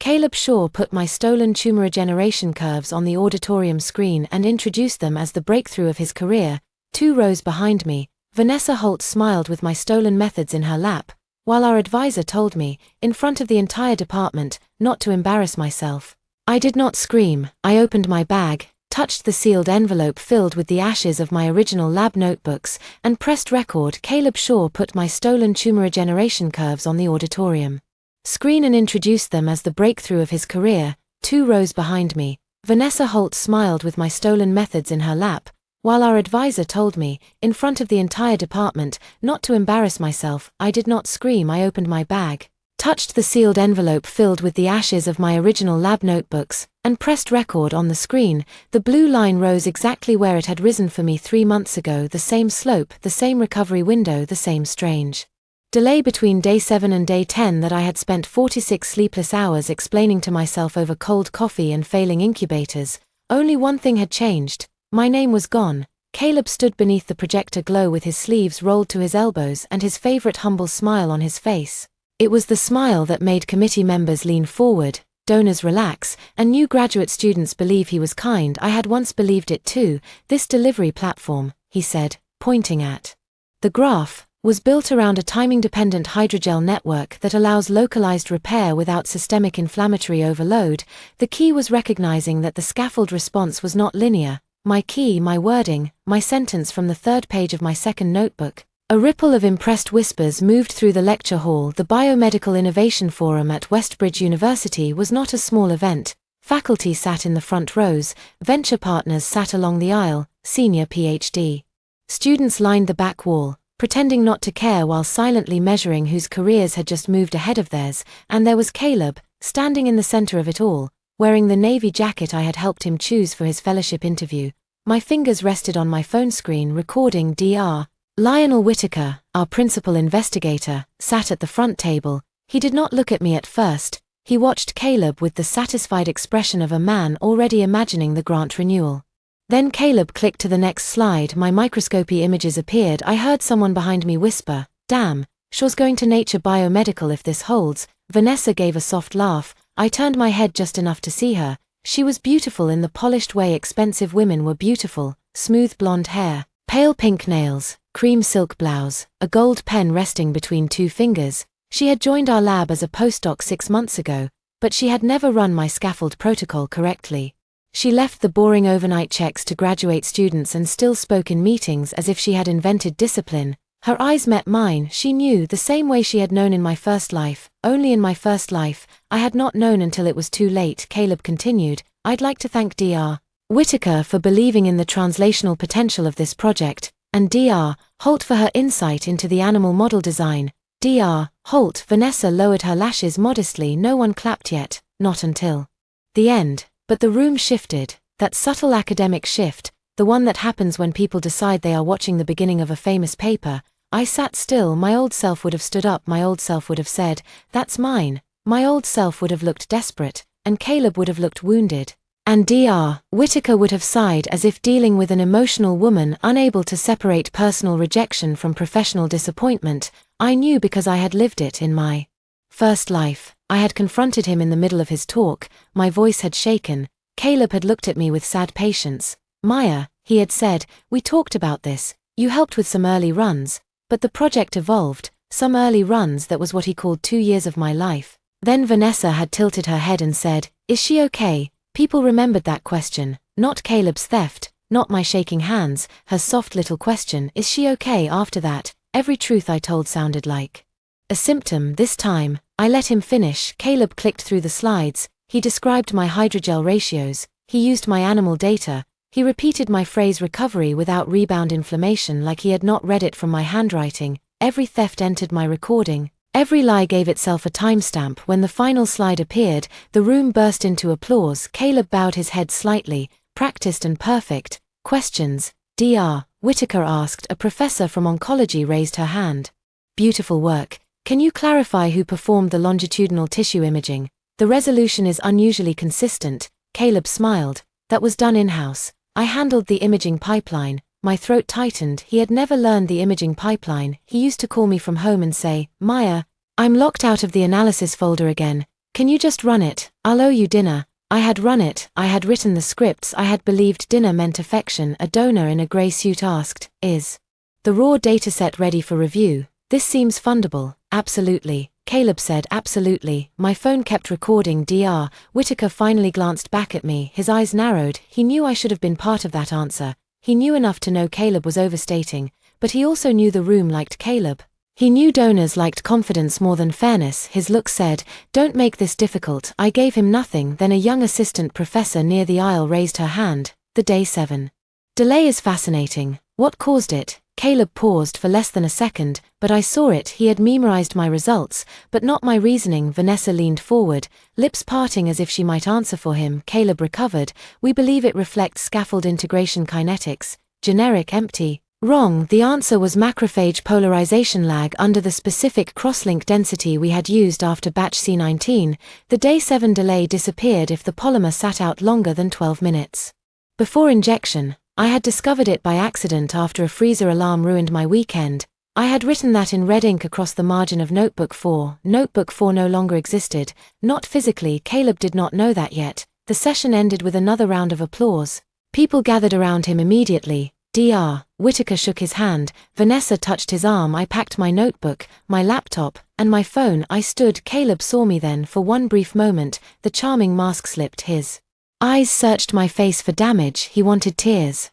Caleb Shaw put my stolen tumor regeneration curves on the auditorium screen and introduced them as the breakthrough of his career. 2 rows behind me, Vanessa Holt smiled with my stolen methods in her lap, while our advisor told me, in front of the entire department, not to embarrass myself. I did not scream. I opened my bag, touched the sealed envelope filled with the ashes of my original lab notebooks, and pressed record. Caleb Shaw put my stolen tumor regeneration curves on the auditorium screen and introduced them as the breakthrough of his career. 2 rows behind me, Vanessa Holt smiled with my stolen methods in her lap, while our advisor told me, in front of the entire department, not to embarrass myself. I did not scream. I opened my bag, touched the sealed envelope filled with the ashes of my original lab notebooks, and pressed record on the screen. The blue line rose exactly where it had risen for me 3 months ago, the same slope, the same recovery window, the same strange delay between day 7 and day 10 that I had spent 46 sleepless hours explaining to myself over cold coffee and failing incubators. Only one thing had changed. My name was gone. Caleb stood beneath the projector glow with his sleeves rolled to his elbows and his favorite humble smile on his face. It was the smile that made committee members lean forward, donors relax, and new graduate students believe he was kind. I had once believed it too. This delivery platform, he said, pointing at the graph, was built around a timing-dependent hydrogel network that allows localized repair without systemic inflammatory overload. The key was recognizing that the scaffold response was not linear. My key, my wording, my sentence from the 3rd page of my 2nd notebook. A ripple of impressed whispers moved through the lecture hall. The Biomedical Innovation Forum at Westbridge University was not a small event. Faculty sat in the front rows, venture partners sat along the aisle, senior PhD students lined the back wall, pretending not to care while silently measuring whose careers had just moved ahead of theirs. And there was Caleb, standing in the center of it all, wearing the navy jacket I had helped him choose for his fellowship interview. My fingers rested on my phone screen recording Dr. Lionel Whitaker, our principal investigator, sat at the front table. He did not look at me at first. He watched Caleb with the satisfied expression of a man already imagining the grant renewal. Then Caleb clicked to the next slide. My microscopy images appeared. I heard someone behind me whisper, "Damn, Shaw's going to Nature Biomedical if this holds." Vanessa gave a soft laugh. I turned my head just enough to see her. She was beautiful in the polished way expensive women were beautiful: smooth blonde hair, pale pink nails, cream silk blouse, a gold pen resting between 2 fingers. She had joined our lab as a postdoc 6 months ago, but she had never run my scaffold protocol correctly. She left the boring overnight checks to graduate students and still spoke in meetings as if she had invented discipline. Her eyes met mine. She knew the same way she had known in my first life. Only in my first life, I had not known until it was too late. Caleb continued, "I'd like to thank Dr. Whitaker for believing in the translational potential of this project, and Dr. Holt for her insight into the animal model design." Dr. Holt. Vanessa lowered her lashes modestly. No one clapped yet, not until the end. But the room shifted, that subtle academic shift, the one that happens when people decide they are watching the beginning of a famous paper. I sat still. My old self would have stood up. My old self would have said, "That's mine." My old self would have looked desperate, and Caleb would have looked wounded. And Dr. Whitaker would have sighed as if dealing with an emotional woman unable to separate personal rejection from professional disappointment. I knew because I had lived it in my first life. I had confronted him in the middle of his talk. My voice had shaken. Caleb had looked at me with sad patience. "Maya," he had said, "we talked about this. You helped with some early runs, but the project evolved. Some early runs, that was what he called 2 years of my life." Then Vanessa had tilted her head and said, "Is she okay?" People remembered that question, not Caleb's theft, not my shaking hands, her soft little question, "Is she okay?" After that, every truth I told sounded like a symptom. This time, I let him finish. Caleb clicked through the slides. He described my hydrogel ratios. He used my animal data. He repeated my phrase recovery without rebound inflammation like he had not read it from my handwriting. Every theft entered my recording. Every lie gave itself a timestamp. When the final slide appeared, the room burst into applause. Caleb bowed his head slightly. "Practiced and perfect." "Questions?" Dr. Whitaker asked. A professor from oncology raised her hand. "Beautiful work. Can you clarify who performed the longitudinal tissue imaging? The resolution is unusually consistent." Caleb smiled. "That was done in-house. I handled the imaging pipeline." My throat tightened. He had never learned the imaging pipeline. He used to call me from home and say, "Maya, I'm locked out of the analysis folder again. Can you just run it? I'll owe you dinner. I had run it, I had written the scripts, I had believed dinner meant affection. A donor in a grey suit asked, is the raw dataset ready for review? This seems fundable. Absolutely. Caleb said, absolutely. My phone kept recording. Dr. Whitaker finally glanced back at me, his eyes narrowed. He knew I should have been part of that answer. He knew enough to know Caleb was overstating, but he also knew the room liked Caleb. He knew donors liked confidence more than fairness. His look said, don't make this difficult. I gave him nothing. Then a young assistant professor near the aisle raised her hand. The day 7 delay is fascinating. What caused it? Caleb paused for less than a second, but I saw it. He had memorized my results, but not my reasoning. Vanessa leaned forward, lips parting as if she might answer for him. Caleb recovered. We believe it reflects scaffold integration kinetics. Generic, empty. Wrong. The answer was macrophage polarization lag under the specific crosslink density we had used after batch C19. The day 7 delay disappeared if the polymer sat out longer than 12 minutes. Before injection, I had discovered it by accident after a freezer alarm ruined my weekend. I had written that in red ink across the margin of Notebook 4. Notebook 4 no longer existed. Not physically. Caleb did not know that yet. The session ended with another round of applause. People gathered around him immediately. Dr. Whitaker shook his hand. Vanessa touched his arm. I packed my notebook, my laptop, and my phone. I stood. Caleb saw me then. For one brief moment, the charming mask slipped. His eyes searched my face for damage. He wanted tears.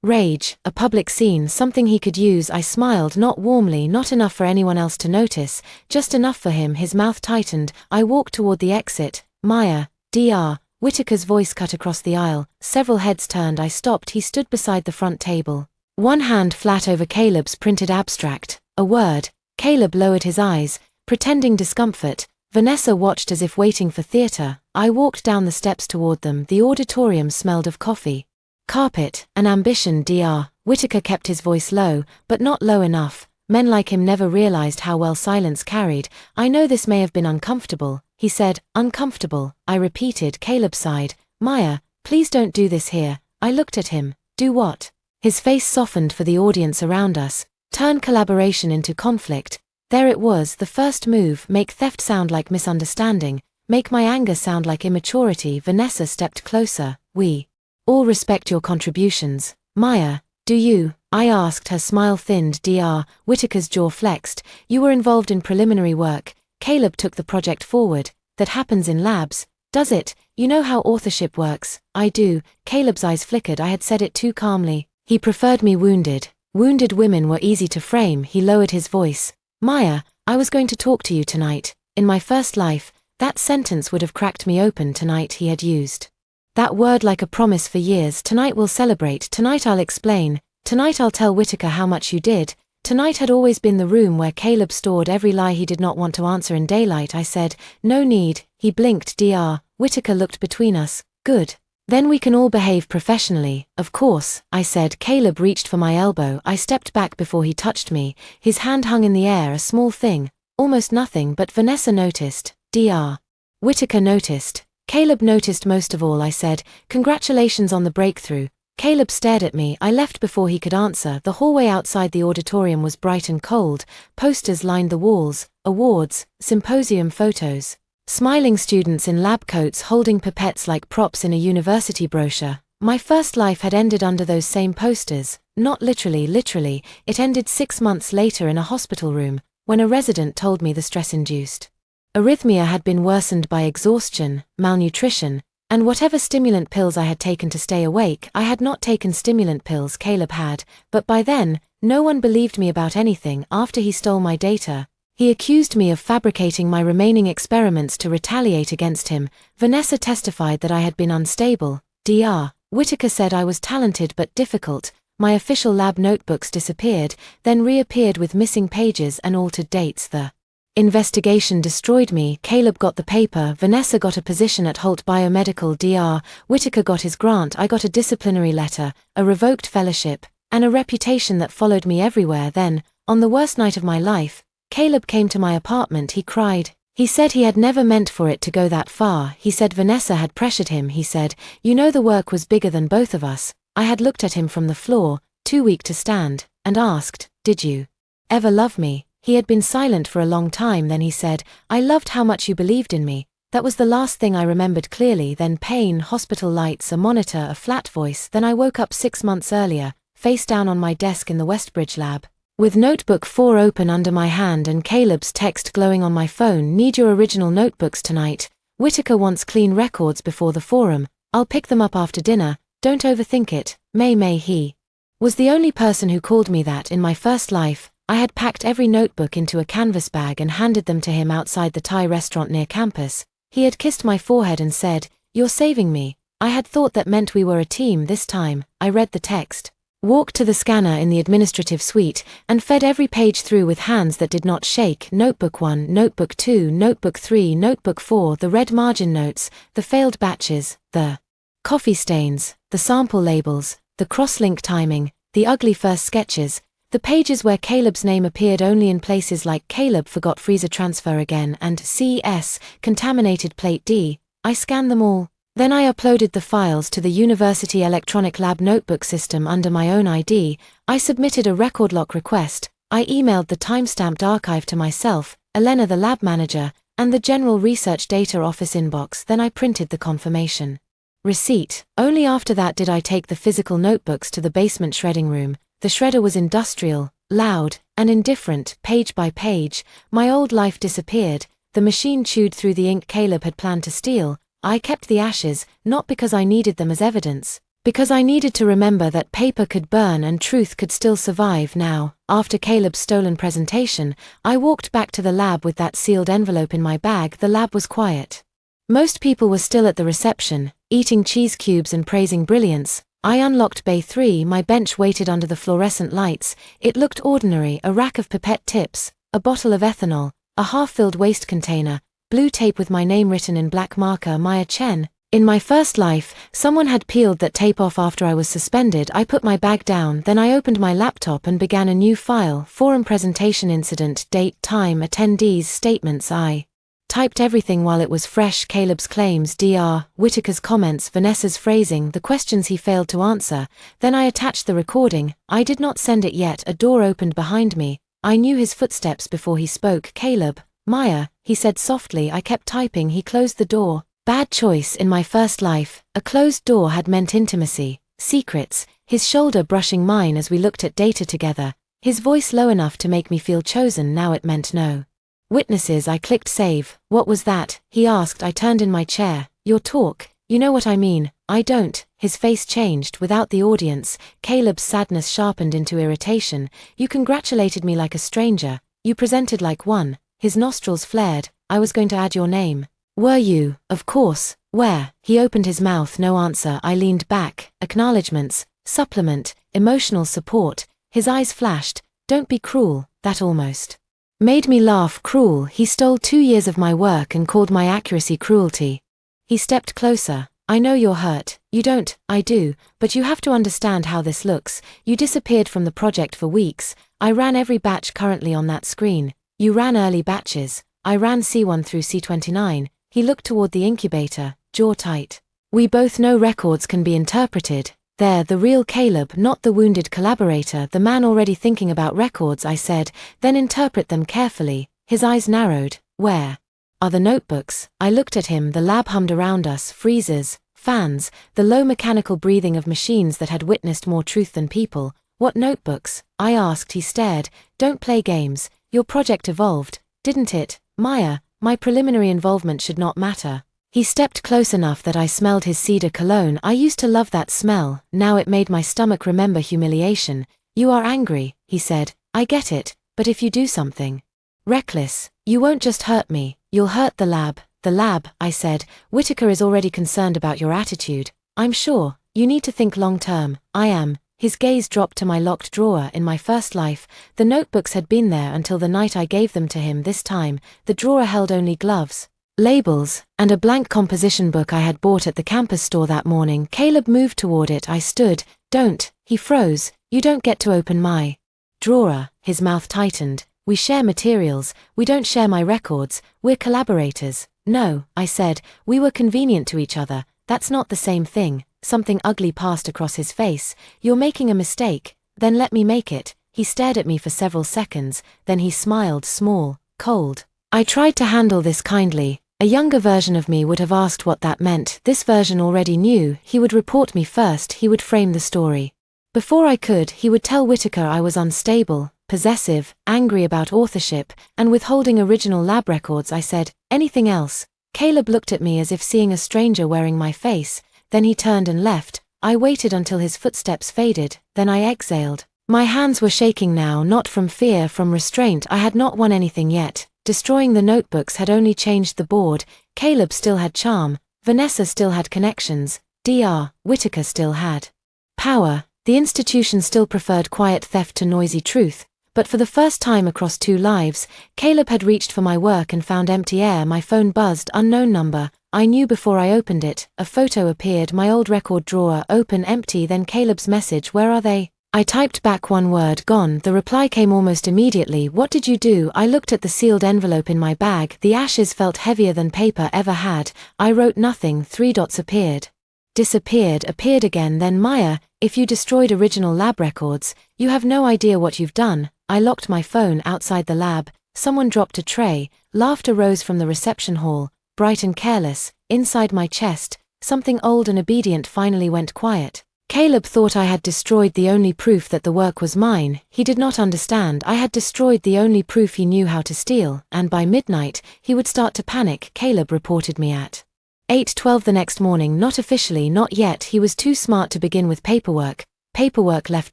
Rage, a public scene, something he could use. I smiled, not warmly, not enough for anyone else to notice, just enough for him. His mouth tightened. I walked toward the exit. Maya, Dr. Whitaker's voice cut across the aisle. Several heads turned. I stopped. He stood beside the front table. One hand flat over Caleb's printed abstract. A word. Caleb lowered his eyes, pretending discomfort. Vanessa watched as if waiting for theater. I walked down the steps toward them. The auditorium smelled of coffee. Carpet, an ambition. Dr. Whitaker kept his voice low, but not low enough. Men like him never realized how well silence carried. I know this may have been uncomfortable, he said. Uncomfortable, I repeated. Caleb sighed. Maya, please don't do this here. I looked at him. Do what? His face softened for the audience around us. Turn collaboration into conflict. There it was, the first move. Make theft sound like misunderstanding. Make my anger sound like immaturity. Vanessa stepped closer. We all respect your contributions. Maya, do you? I asked. Her smile thinned. Dr. Whitaker's jaw flexed. You were involved in preliminary work. Caleb took the project forward. That happens in labs, does it? You know how authorship works. I do. Caleb's eyes flickered. I had said it too calmly. He preferred me wounded. Wounded women were easy to frame. He lowered his voice. Maya, I was going to talk to you tonight. In my first life, that sentence would have cracked me open. Tonight he had used that word like a promise for years. Tonight we'll celebrate. Tonight I'll explain. Tonight I'll tell Whitaker how much you did. Tonight had always been the room where Caleb stored every lie he did not want to answer in daylight. I said, no need. He blinked. Dr. Whitaker looked between us. Good. Then we can all behave professionally. Of course, I said. Caleb reached for my elbow. I stepped back before he touched me. His hand hung in the air, a small thing. Almost nothing, but Vanessa noticed. Dr. Whitaker noticed. Caleb noticed most of all. I said, congratulations on the breakthrough. Caleb stared at me. I left before he could answer. The hallway outside the auditorium was bright and cold. Posters lined the walls. Awards, symposium photos. Smiling students in lab coats holding pipettes like props in a university brochure. My first life had ended under those same posters. Not literally. It ended 6 months later in a hospital room, when a resident told me the stress-induced arrhythmia had been worsened by exhaustion, malnutrition, and whatever stimulant pills I had taken to stay awake. I had not taken stimulant pills. Caleb had, but by then, no one believed me about anything. After he stole my data, he accused me of fabricating my remaining experiments to retaliate against him. Vanessa testified that I had been unstable. Dr. Whitaker said I was talented but difficult. My official lab notebooks disappeared, then reappeared with missing pages and altered dates. The investigation destroyed me. Caleb got the paper. Vanessa got a position at Holt Biomedical. Dr. Whitaker got his grant. I got a disciplinary letter, a revoked fellowship, and a reputation that followed me everywhere. Then, on the worst night of my life, Caleb came to my apartment. He cried. He said he had never meant for it to go that far. He said Vanessa had pressured him. He said, you know, the work was bigger than both of us. I had looked at him from the floor, too weak to stand, and asked, did you ever love me? He had been silent for a long time. Then he said, I loved how much you believed in me. That was the last thing I remembered clearly. Then pain, hospital lights, a monitor, a flat voice. Then I woke up 6 months earlier, face down on my desk in the Westbridge lab, with notebook 4 open under my hand and Caleb's text glowing on my phone. Need your original notebooks tonight. Whitaker wants clean records before the forum. I'll pick them up after dinner. Don't overthink it. May. He was the only person who called me that in my first life. I had packed every notebook into a canvas bag and handed them to him outside the Thai restaurant near campus. He had kissed my forehead and said, "You're saving me." I had thought that meant we were a team this time. I read the text, walked to the scanner in the administrative suite, and fed every page through with hands that did not shake. Notebook 1, Notebook 2, Notebook 3, Notebook 4, the red margin notes, the failed batches, the coffee stains, the sample labels, the cross-link timing, the ugly first sketches, the pages where Caleb's name appeared only in places like Caleb forgot freezer transfer again and CS, contaminated plate D. I scanned them all. Then I uploaded the files to the University Electronic Lab notebook system under my own ID. I submitted a record lock request. I emailed the timestamped archive to myself, Elena the lab manager, and the General Research Data Office inbox. Then I printed the confirmation receipt. Only after that did I take the physical notebooks to the basement shredding room. The shredder was industrial, loud, and indifferent. Page by page, my old life disappeared. The machine chewed through the ink Caleb had planned to steal. I kept the ashes, not because I needed them as evidence, because I needed to remember that paper could burn and truth could still survive. Now, after Caleb's stolen presentation, I walked back to the lab with that sealed envelope in my bag. The lab was quiet. Most people were still at the reception, eating cheese cubes and praising brilliance. I unlocked Bay 3, my bench waited under the fluorescent lights. It looked ordinary: a rack of pipette tips, a bottle of ethanol, a half-filled waste container, blue tape with my name written in black marker, Maya Chen. In my first life, someone had peeled that tape off after I was suspended. I put my bag down, then I opened my laptop and began a new file: forum presentation incident, date, time, attendees, statements. I typed everything while it was fresh: Caleb's claims, Dr. Whitaker's comments, Vanessa's phrasing, the questions he failed to answer. Then I attached the recording. I did not send it yet. A door opened behind me. I knew his footsteps before he spoke. "Caleb." "Maya," he said softly. I kept typing. He closed the door. Bad choice in my first life. A closed door had meant intimacy, secrets. His shoulder brushing mine as we looked at data together. His voice low enough to make me feel chosen. Now it meant no witnesses. I clicked save. "What was that?" he asked. I turned in my chair. "Your talk. You know what I mean." "I don't." His face changed. Without the audience, Caleb's sadness sharpened into irritation. "You congratulated me like a stranger. You presented like one." His nostrils flared. "I was going to add your name." "Were you?" "Of course. Where?" He opened his mouth. No answer. I leaned back. Acknowledgements, supplement, emotional support. His eyes flashed. "Don't be cruel." That almost made me laugh. Cruel. He stole 2 years of my work and called my accuracy cruelty. He stepped closer. "I know you're hurt. You don't." "I do, but you have to understand how this looks. You disappeared from the project for weeks. I ran every batch currently on that screen. You ran early batches. I ran C1 through C29. He looked toward the incubator, jaw tight. "We both know records can be interpreted. They're the real Caleb, not the wounded collaborator, the man already thinking about records," I said. "Then interpret them carefully." His eyes narrowed. "Where are the notebooks?" I looked at him. The lab hummed around us, freezers, fans, the low mechanical breathing of machines that had witnessed more truth than people. "What notebooks?" I asked. He stared. "Don't play games. Your project evolved, didn't it, Maya? My preliminary involvement should not matter." He stepped close enough that I smelled his cedar cologne. I used to love that smell. Now it made my stomach remember humiliation. "You are angry," he said. "I get it, but if you do something reckless, you won't just hurt me, you'll hurt the lab." "The lab," I said. "Whitaker is already concerned about your attitude. I'm sure. You need to think long term." "I am." His gaze dropped to my locked drawer. In my first life, the notebooks had been there until the night I gave them to him. This time, the drawer held only gloves, labels, and a blank composition book I had bought at the campus store that morning. Caleb moved toward it. I stood. "Don't." He froze. "You don't get to open my drawer." His mouth tightened. "We share materials. We don't share my records. We're collaborators." "No," I said. "We were convenient to each other. That's not the same thing." Something ugly passed across his face. "You're making a mistake." "Then let me make it." He stared at me for several seconds, then he smiled, small, cold. "I tried to handle this kindly. A younger version of me would have asked what that meant. This version already knew. He would report me first, he would frame the story. Before I could, he would tell Whitaker I was unstable, possessive, angry about authorship, and withholding original lab records. I said, anything else? Caleb looked at me as if seeing a stranger wearing my face, then he turned and left. I waited until his footsteps faded, then I exhaled. My hands were shaking now, not from fear, from restraint. I had not won anything yet. Destroying the notebooks had only changed the board. Caleb still had charm, Vanessa still had connections, Dr. Whitaker still had power. The institution still preferred quiet theft to noisy truth. But for the first time across 2 lives, Caleb had reached for my work and found empty air. My phone buzzed, unknown number. I knew before I opened it. A photo appeared, my old record drawer, open, empty, then Caleb's message, where are they? I typed back one word, gone. The reply came almost immediately, what did you do? I looked at the sealed envelope in my bag. The ashes felt heavier than paper ever had. I wrote nothing. 3 dots appeared. Disappeared, appeared again, then Maya, if you destroyed original lab records, you have no idea what you've done. I locked my phone outside the lab. Someone dropped a tray. Laughter rose from the reception hall, bright and careless. Inside my chest, something old and obedient finally went quiet. Caleb thought I had destroyed the only proof that the work was mine. He did not understand. I had destroyed the only proof he knew how to steal, and by midnight, he would start to panic. Caleb reported me at 8:12 the next morning. Not officially, not yet. He was too smart to begin with paperwork. Paperwork left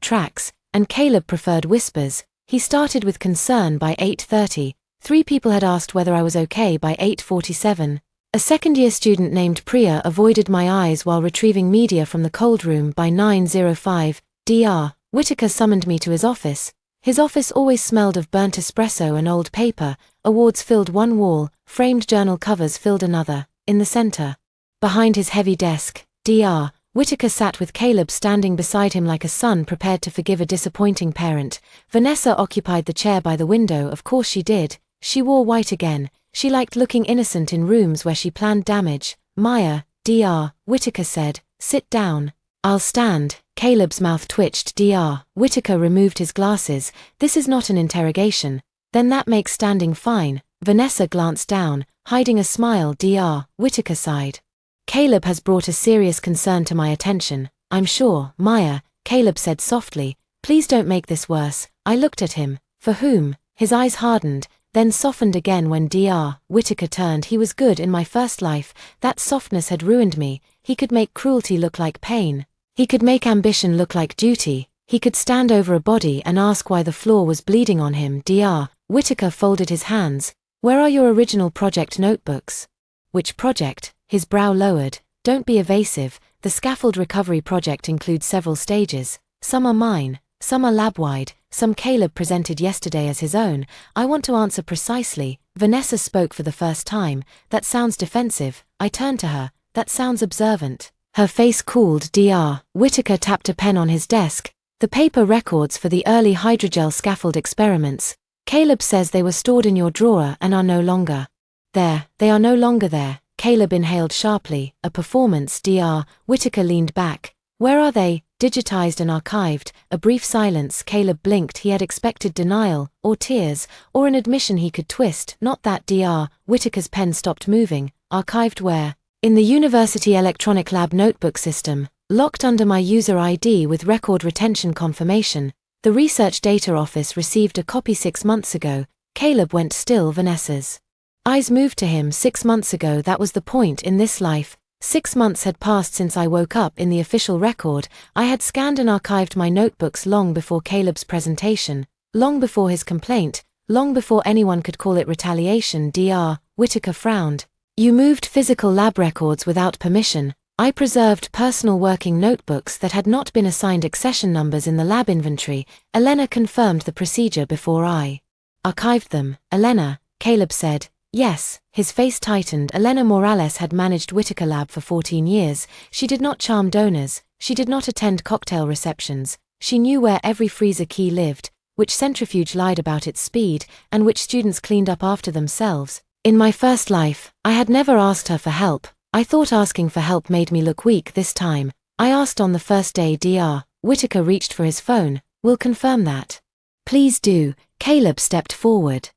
tracks, and Caleb preferred whispers. He started with concern by 8:30. 3 people had asked whether I was okay by 8:47. A second-year student named Priya avoided my eyes while retrieving media from the cold room by 9:05. Dr. Whitaker summoned me to his office. His office always smelled of burnt espresso and old paper. Awards filled one wall, framed journal covers filled another. In the center, behind his heavy desk, Dr. Whitaker sat with Caleb standing beside him like a son prepared to forgive a disappointing parent. Vanessa occupied the chair by the window. Of course she did. She wore white again. She liked looking innocent in rooms where she planned damage. Maya, Dr. Whitaker said, sit down. I'll stand. Caleb's mouth twitched. Dr. Whitaker removed his glasses. This is not an interrogation. Then that makes standing fine. Vanessa glanced down, hiding a smile. Dr. Whitaker sighed. Caleb has brought a serious concern to my attention, I'm sure. Maya, Caleb said softly, please don't make this worse. I looked at him. For whom? His eyes hardened, then softened again when Dr. Whitaker turned. He was good in my first life. That softness had ruined me. He could make cruelty look like pain. He could make ambition look like duty. He could stand over a body and ask why the floor was bleeding on him. Dr. Whitaker folded his hands. Where are your original project notebooks? Which project? His brow lowered. Don't be evasive. The scaffold recovery project includes several stages. Some are mine, some are lab-wide, some Caleb presented yesterday as his own. I want to answer precisely. Vanessa spoke for the first time. That sounds defensive. I turned to her. That sounds observant. Her face cooled. Dr. Whitaker tapped a pen on his desk. The paper records for the early hydrogel scaffold experiments. Caleb says they were stored in your drawer and are no longer there. They are no longer there. Caleb inhaled sharply. A performance. Dr. Whitaker leaned back. Where are they? Digitized and archived. A brief silence. Caleb blinked. He had expected denial, or tears, or an admission he could twist. Not that. Dr. Whitaker's pen stopped moving. Archived where? In the University Electronic Lab notebook system. Locked under my user ID with record retention confirmation. The Research Data Office received a copy 6 months ago. Caleb went still. Vanessa's eyes moved to him. 6 months ago, that was the point in this life. 6 months had passed since I woke up. In the official record, I had scanned and archived my notebooks long before Caleb's presentation, long before his complaint, long before anyone could call it retaliation. Dr. Whitaker frowned. You moved physical lab records without permission. I preserved personal working notebooks that had not been assigned accession numbers in the lab inventory. Elena confirmed the procedure before I archived them. Elena, Caleb said. Yes. His face tightened. Elena Morales had managed Whitaker Lab for 14 years. She did not charm donors. She did not attend cocktail receptions. She knew where every freezer key lived, which centrifuge lied about its speed, and which students cleaned up after themselves. In my first life, I had never asked her for help. I thought asking for help made me look weak. This time, I asked on the first day. Dr. Whitaker reached for his phone. We'll confirm that. Please do. Caleb stepped forward.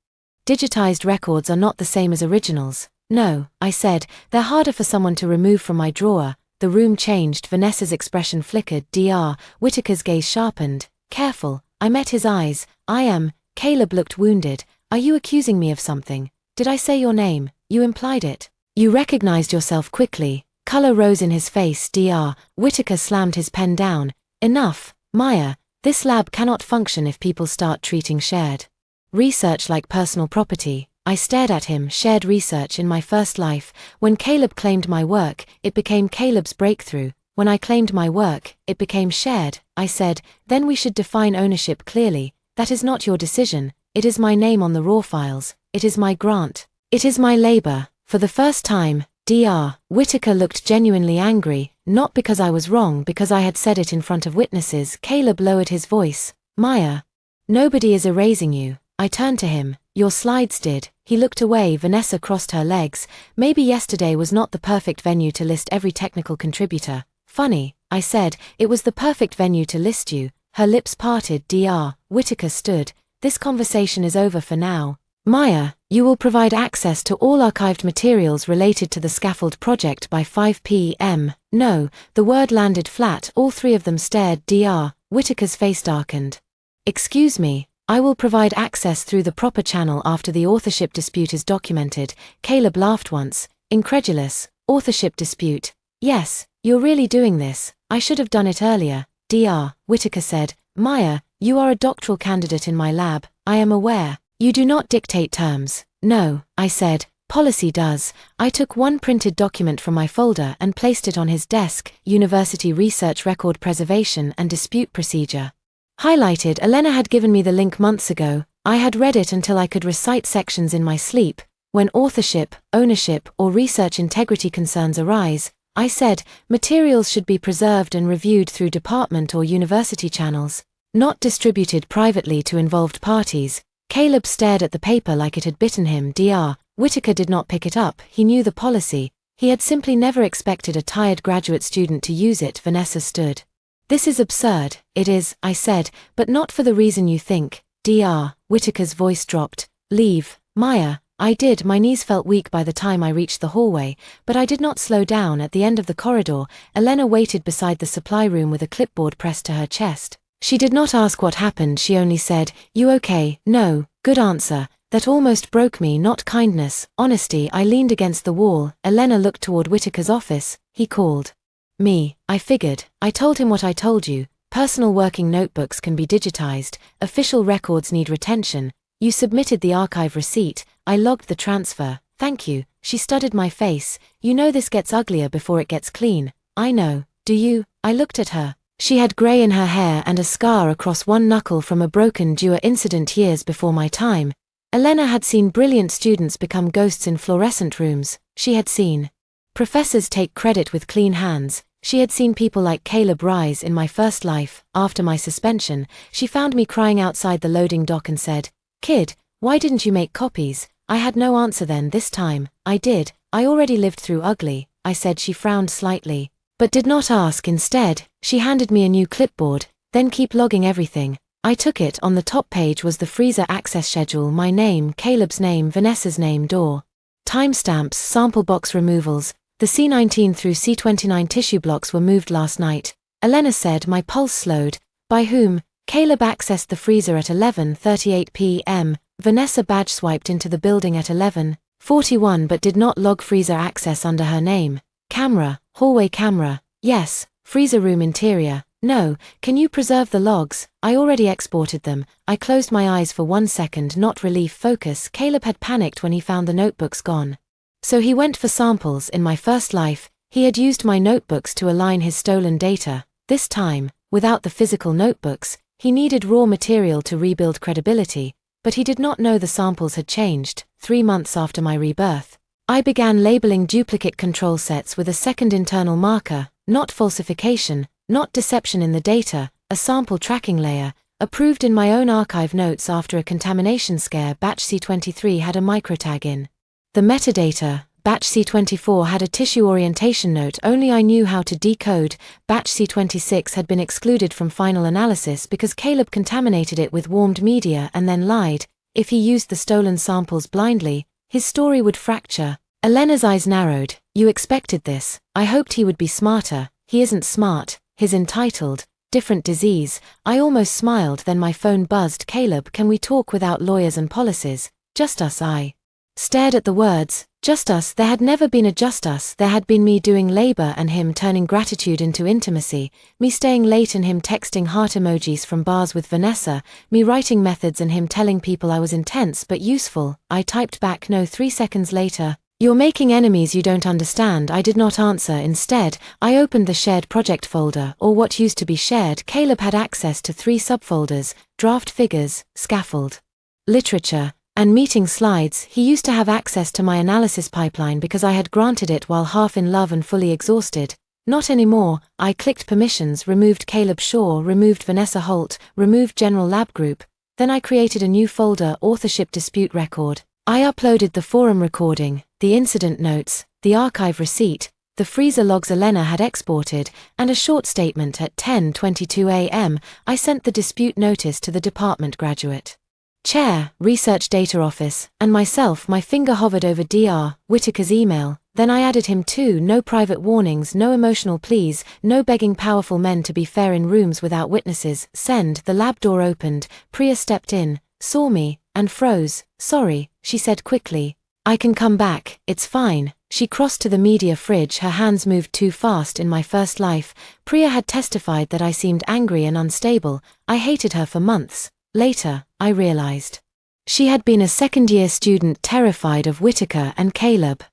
Digitized records are not the same as originals. No, I said, they're harder for someone to remove from my drawer. The room changed, Vanessa's expression flickered. Dr. Whitaker's gaze sharpened. Careful, I met his eyes. I am. Caleb looked wounded. Are you accusing me of something? Did I say your name? You implied it. You recognized yourself quickly. Color rose in his face. Dr. Whitaker slammed his pen down. Enough, Maya. This lab cannot function if people start treating shared research like personal property. I stared at him. Shared research in my first life. When Caleb claimed my work, it became Caleb's breakthrough. When I claimed my work, it became shared. I said, then we should define ownership clearly. That is not your decision. It is my name on the raw files. It is my grant. It is my labor. For the first time, Dr. Whitaker looked genuinely angry, not because I was wrong, because I had said it in front of witnesses. Caleb lowered his voice. Maya, nobody is erasing you. I turned to him. Your slides did. He looked away. Vanessa crossed her legs. Maybe yesterday was not the perfect venue to list every technical contributor. Funny, I said, it was the perfect venue to list you. Her lips parted. Dr. Whitaker stood. This conversation is over for now. Maya, you will provide access to all archived materials related to the scaffold project by 5 p.m. No, the word landed flat. All three of them stared. Dr. Whitaker's face darkened. Excuse me. I will provide access through the proper channel after the authorship dispute is documented. Caleb laughed once, incredulous. Authorship dispute? Yes, you're really doing this. I should have done it earlier. Dr. Whitaker said, Maya, you are a doctoral candidate in my lab. I am aware. You do not dictate terms. No, I said, policy does. I took one printed document from my folder and placed it on his desk. University Research Record Preservation and Dispute Procedure. Highlighted. Elena had given me the link months ago. I had read it until I could recite sections in my sleep. When authorship, ownership, or research integrity concerns arise, I said, materials should be preserved and reviewed through department or university channels, not distributed privately to involved parties. Caleb stared at the paper like it had bitten him. Dr. Whitaker did not pick it up. He knew the policy. He had simply never expected a tired graduate student to use it. Vanessa stood. This is absurd. It is, I said, but not for the reason you think. Dr. Whitaker's voice dropped. Leave, Maya. I did. My knees felt weak by the time I reached the hallway, but I did not slow down. At the end of the corridor, Elena waited beside the supply room with a clipboard pressed to her chest. She did not ask what happened. She only said, You okay? No. Good answer. That almost broke me. Not kindness, honesty. I leaned against the wall. Elena looked toward Whitaker's office. He called me. I figured. I told him what I told you. Personal working notebooks can be digitized. Official records need retention. You submitted the archive receipt. I logged the transfer. Thank you. She studied my face. You know this gets uglier before it gets clean. I know. Do you? I looked at her. She had gray in her hair and a scar across one knuckle from a broken dewar incident years before my time. Elena had seen brilliant students become ghosts in fluorescent rooms. She had seen professors take credit with clean hands. She had seen people like Caleb rise in my first life. After my suspension, she found me crying outside the loading dock and said, Kid, why didn't you make copies? I had no answer then. This time, I did. I already lived through ugly. I said. She frowned slightly, but did not ask. Instead, she handed me a new clipboard. Then keep logging everything. I took it. On the top page was the freezer access schedule. My name, Caleb's name, Vanessa's name, door. Timestamps, sample box removals. The C19 through C29 tissue blocks were moved last night. Elena said. My pulse slowed. By whom? Caleb accessed the freezer at 11:38 p.m. Vanessa badge swiped into the building at 11:41 but did not log freezer access under her name. Camera, hallway camera. Yes. Freezer room interior. No. Can you preserve the logs? I already exported them. I closed my eyes for 1 second. Not relief. Focus. Caleb had panicked when he found the notebooks gone. So he went for samples. In my first life, he had used my notebooks to align his stolen data. This time, without the physical notebooks, he needed raw material to rebuild credibility, but he did not know the samples had changed. 3 months after my rebirth, I began labeling duplicate control sets with a second internal marker, not falsification, not deception in the data, a sample tracking layer, approved in my own archive notes after a contamination scare. Batch C23 had a microtag in the metadata. Batch C24 had a tissue orientation note only I knew how to decode. Batch C26 had been excluded from final analysis because Caleb contaminated it with warmed media and then lied. If he used the stolen samples blindly, his story would fracture. Elena's eyes narrowed. You expected this. I hoped he would be smarter. He isn't smart. He's entitled. Different disease. I almost smiled, then my phone buzzed. Caleb, can we talk without lawyers and policies? Just us. I stared at the words. Just us. There had never been a just us. There had been me doing labor and him turning gratitude into intimacy, me staying late and him texting heart emojis from bars with Vanessa, me writing methods and him telling people I was intense but useful. I typed back no. 3 seconds later. You're making enemies you don't understand. I did not answer. Instead, I opened the shared project folder, or what used to be shared. Caleb had access to 3 subfolders: draft figures, scaffold, literature, and meeting slides. He used to have access to my analysis pipeline because I had granted it while half in love and fully exhausted. Not anymore. I clicked permissions, removed Caleb Shaw, removed Vanessa Holt, removed General Lab Group. Then I created a new folder, authorship dispute record. I uploaded the forum recording, the incident notes, the archive receipt, the freezer logs Elena had exported, and a short statement. At 10:22 a.m., I sent the dispute notice to the department graduate chair, Research Data Office, and myself. My finger hovered over Dr. Whitaker's email. Then I added him too. No private warnings, no emotional pleas, no begging powerful men to be fair in rooms without witnesses. Send. The lab door opened. Priya stepped in, saw me, and froze. Sorry, she said quickly. I can come back, it's fine. She crossed to the media fridge. Her hands moved too fast. In my first life, Priya had testified that I seemed angry and unstable. I hated her for months. Later, I realized she had been a second-year student terrified of Whitaker and Caleb.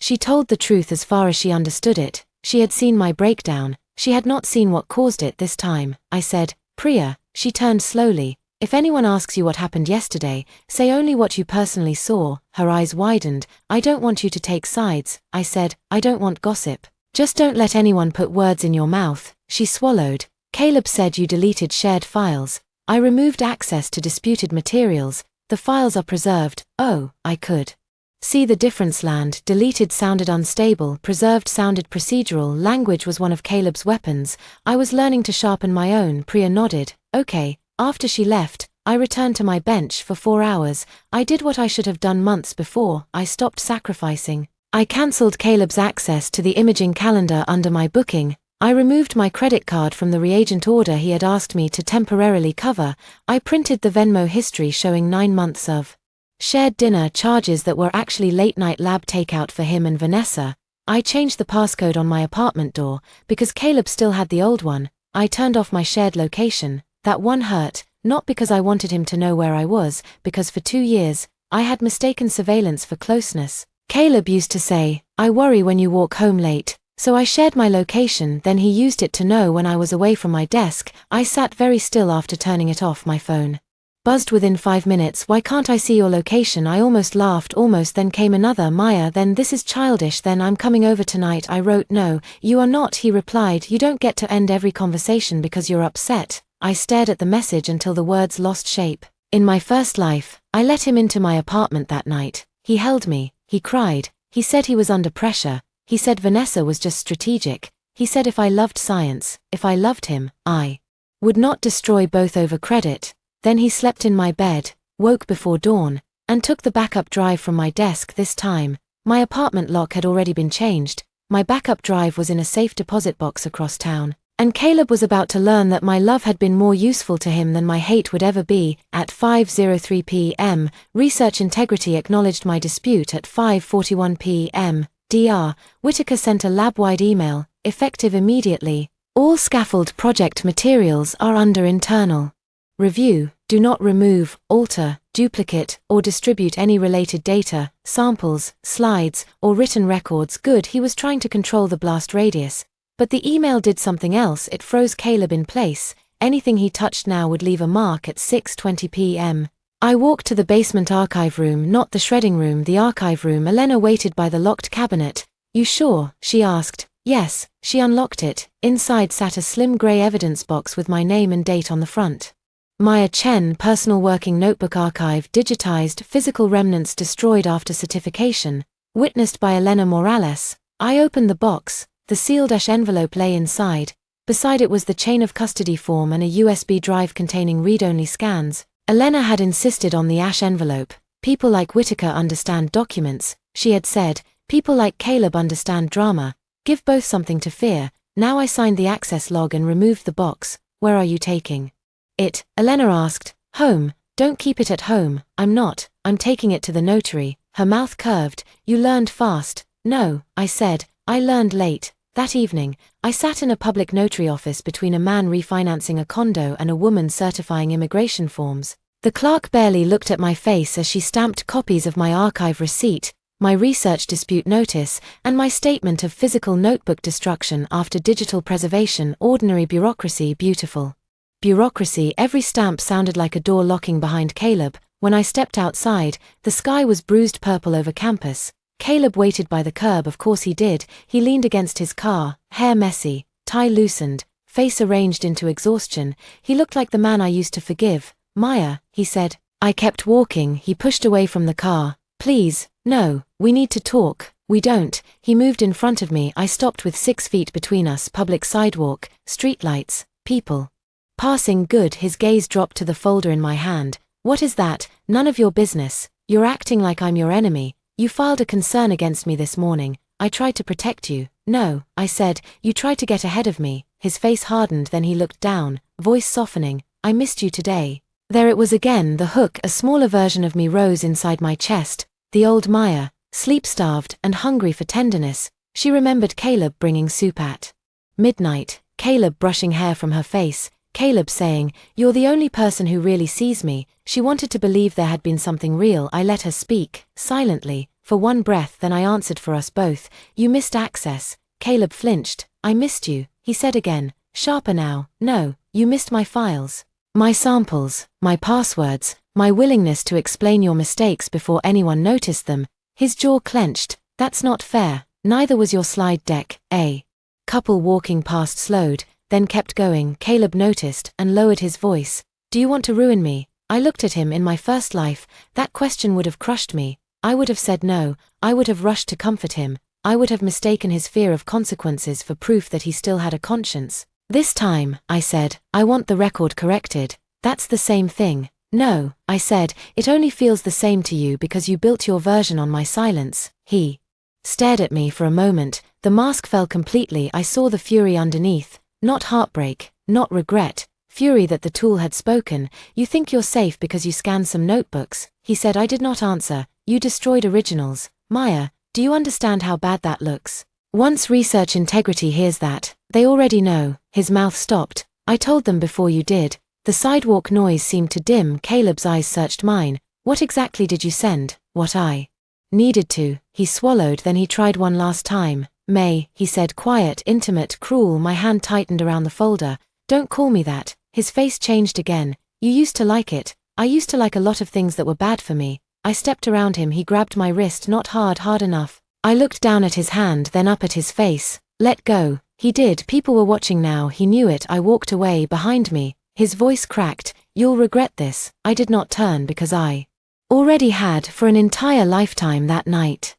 She told the truth as far as she understood it. She had seen my breakdown. She had not seen what caused it this time. I said, Priya. She turned slowly. If anyone asks you what happened yesterday, say only what you personally saw. Her eyes widened. I don't want you to take sides. I said, I don't want gossip. Just don't let anyone put words in your mouth. She swallowed. Caleb said you deleted shared files. I removed access to disputed materials. The files are preserved. Oh, I could see the difference. Land deleted sounded unstable, preserved sounded procedural. Language was one of Caleb's weapons. I was learning to sharpen my own. Priya nodded. Okay. After she left, I returned to my bench for 4 hours. I did what I should have done months before. I stopped sacrificing. I cancelled Caleb's access to the imaging calendar under my booking. I removed my credit card from the reagent order he had asked me to temporarily cover. I printed the Venmo history showing 9 months of shared dinner charges that were actually late-night lab takeout for him and Vanessa. I changed the passcode on my apartment door, because Caleb still had the old one. I turned off my shared location. That one hurt, not because I wanted him to know where I was, because for 2 years, I had mistaken surveillance for closeness. Caleb used to say, I worry when you walk home late. So I shared my location, then he used it to know when I was away from my desk. I sat very still after turning it off. My phone buzzed within 5 minutes. Why can't I see your location? I almost laughed. Almost. Then came another. Maya, then this is childish. Then I'm coming over tonight. I wrote, no, you are not. He replied, you don't get to end every conversation because you're upset. I stared at the message until the words lost shape. In my first life, I let him into my apartment that night. He held me. He cried. He said he was under pressure. He said Vanessa was just strategic. He said if I loved science, if I loved him, I would not destroy both over credit. Then he slept in my bed, woke before dawn, and took the backup drive from my desk. This time, my apartment lock had already been changed. My backup drive was in a safe deposit box across town. And Caleb was about to learn that my love had been more useful to him than my hate would ever be. At 5:03 p.m., Research Integrity acknowledged my dispute. At 5:41 p.m., Dr. Whitaker sent a lab-wide email, effective immediately. All scaffold project materials are under internal review. Do not remove, alter, duplicate, or distribute any related data, samples, slides, or written records. Good. He was trying to control the blast radius. But the email did something else. It froze Caleb in place. Anything he touched now would leave a mark. At 6:20 p.m., I walked to the basement archive room, not the shredding room, the archive room. Elena waited by the locked cabinet. You sure? She asked. Yes. She unlocked it. Inside sat a slim grey evidence box with my name and date on the front. Maya Chen, personal working notebook archive, digitized, physical remnants destroyed after certification. Witnessed by Elena Morales. I opened the box. The sealed envelope lay inside. Beside it was the chain of custody form and a USB drive containing read-only scans. Elena had insisted on the envelope. People like Whitaker understand documents, she had said. People like Caleb understand drama, give both something to fear. Now I signed the access log and removed the box. Where are you taking it? Elena asked. Home. Don't keep it at home. I'm not. I'm taking it to the notary. Her mouth curved. You learned fast. No, I said. I learned late. That evening, I sat in a public notary office between a man refinancing a condo and a woman certifying immigration forms. The clerk barely looked at my face as she stamped copies of my archive receipt, my research dispute notice, and my statement of physical notebook destruction after digital preservation. Ordinary bureaucracy, beautiful bureaucracy. Every stamp sounded like a door locking behind Caleb. When I stepped outside, the sky was bruised purple over campus. Caleb waited by the curb. Of course he did. He leaned against his car, hair messy, tie loosened, face arranged into exhaustion. He looked like the man I used to forgive. Maya, he said. I kept walking. He pushed away from the car. Please, no, we need to talk. We don't. He moved in front of me. I stopped with 6 feet between us. Public sidewalk, streetlights, people passing. Good. His gaze dropped to the folder in my hand. What is that? None of your business. You're acting like I'm your enemy. You filed a concern against me this morning. I tried to protect you. No, I said, you tried to get ahead of me. His face hardened, then he looked down, voice softening. I missed you today. There it was again, the hook. A smaller version of me rose inside my chest. The old Maya, sleep-starved and hungry for tenderness. She remembered Caleb bringing soup at midnight, Caleb brushing hair from her face, Caleb saying, you're the only person who really sees me. She wanted to believe there had been something real. I let her speak, silently, for one breath, then I answered for us both. You missed access. Caleb flinched. I missed you, he said again, sharper now. No, you missed my files. My samples, my passwords, my willingness to explain your mistakes before anyone noticed them. His jaw clenched. That's not fair. Neither was your slide deck. A couple walking past slowed, then kept going. Caleb noticed and lowered his voice. Do you want to ruin me? I looked at him. In my first life, that question would have crushed me. I would have said no. I would have rushed to comfort him. I would have mistaken his fear of consequences for proof that he still had a conscience. This time, I said, I want the record corrected. That's the same thing. No, I said, it only feels the same to you because you built your version on my silence. He stared at me for a moment. The mask fell completely. I saw the fury underneath. Not heartbreak, not regret, fury that the tool had spoken. You think you're safe because you scanned some notebooks, he said. I did not answer. You destroyed originals. Maya, do you understand how bad that looks? Once research integrity hears that, they already know. His mouth stopped. I told them before you did. The sidewalk noise seemed to dim. Caleb's eyes searched mine. What exactly did you send? What I needed to. He swallowed, then he tried one last time. May, he said, quiet, intimate, cruel. My hand tightened around the folder. Don't call me that. His face changed again. You used to like it. I used to like a lot of things that were bad for me. I stepped around him. He grabbed my wrist. Not hard, hard enough. I looked down at his hand, then up at his face. Let go. He did. People were watching now. He knew it. I walked away. Behind me, his voice cracked. You'll regret this. I did not turn because I already had for an entire lifetime that night.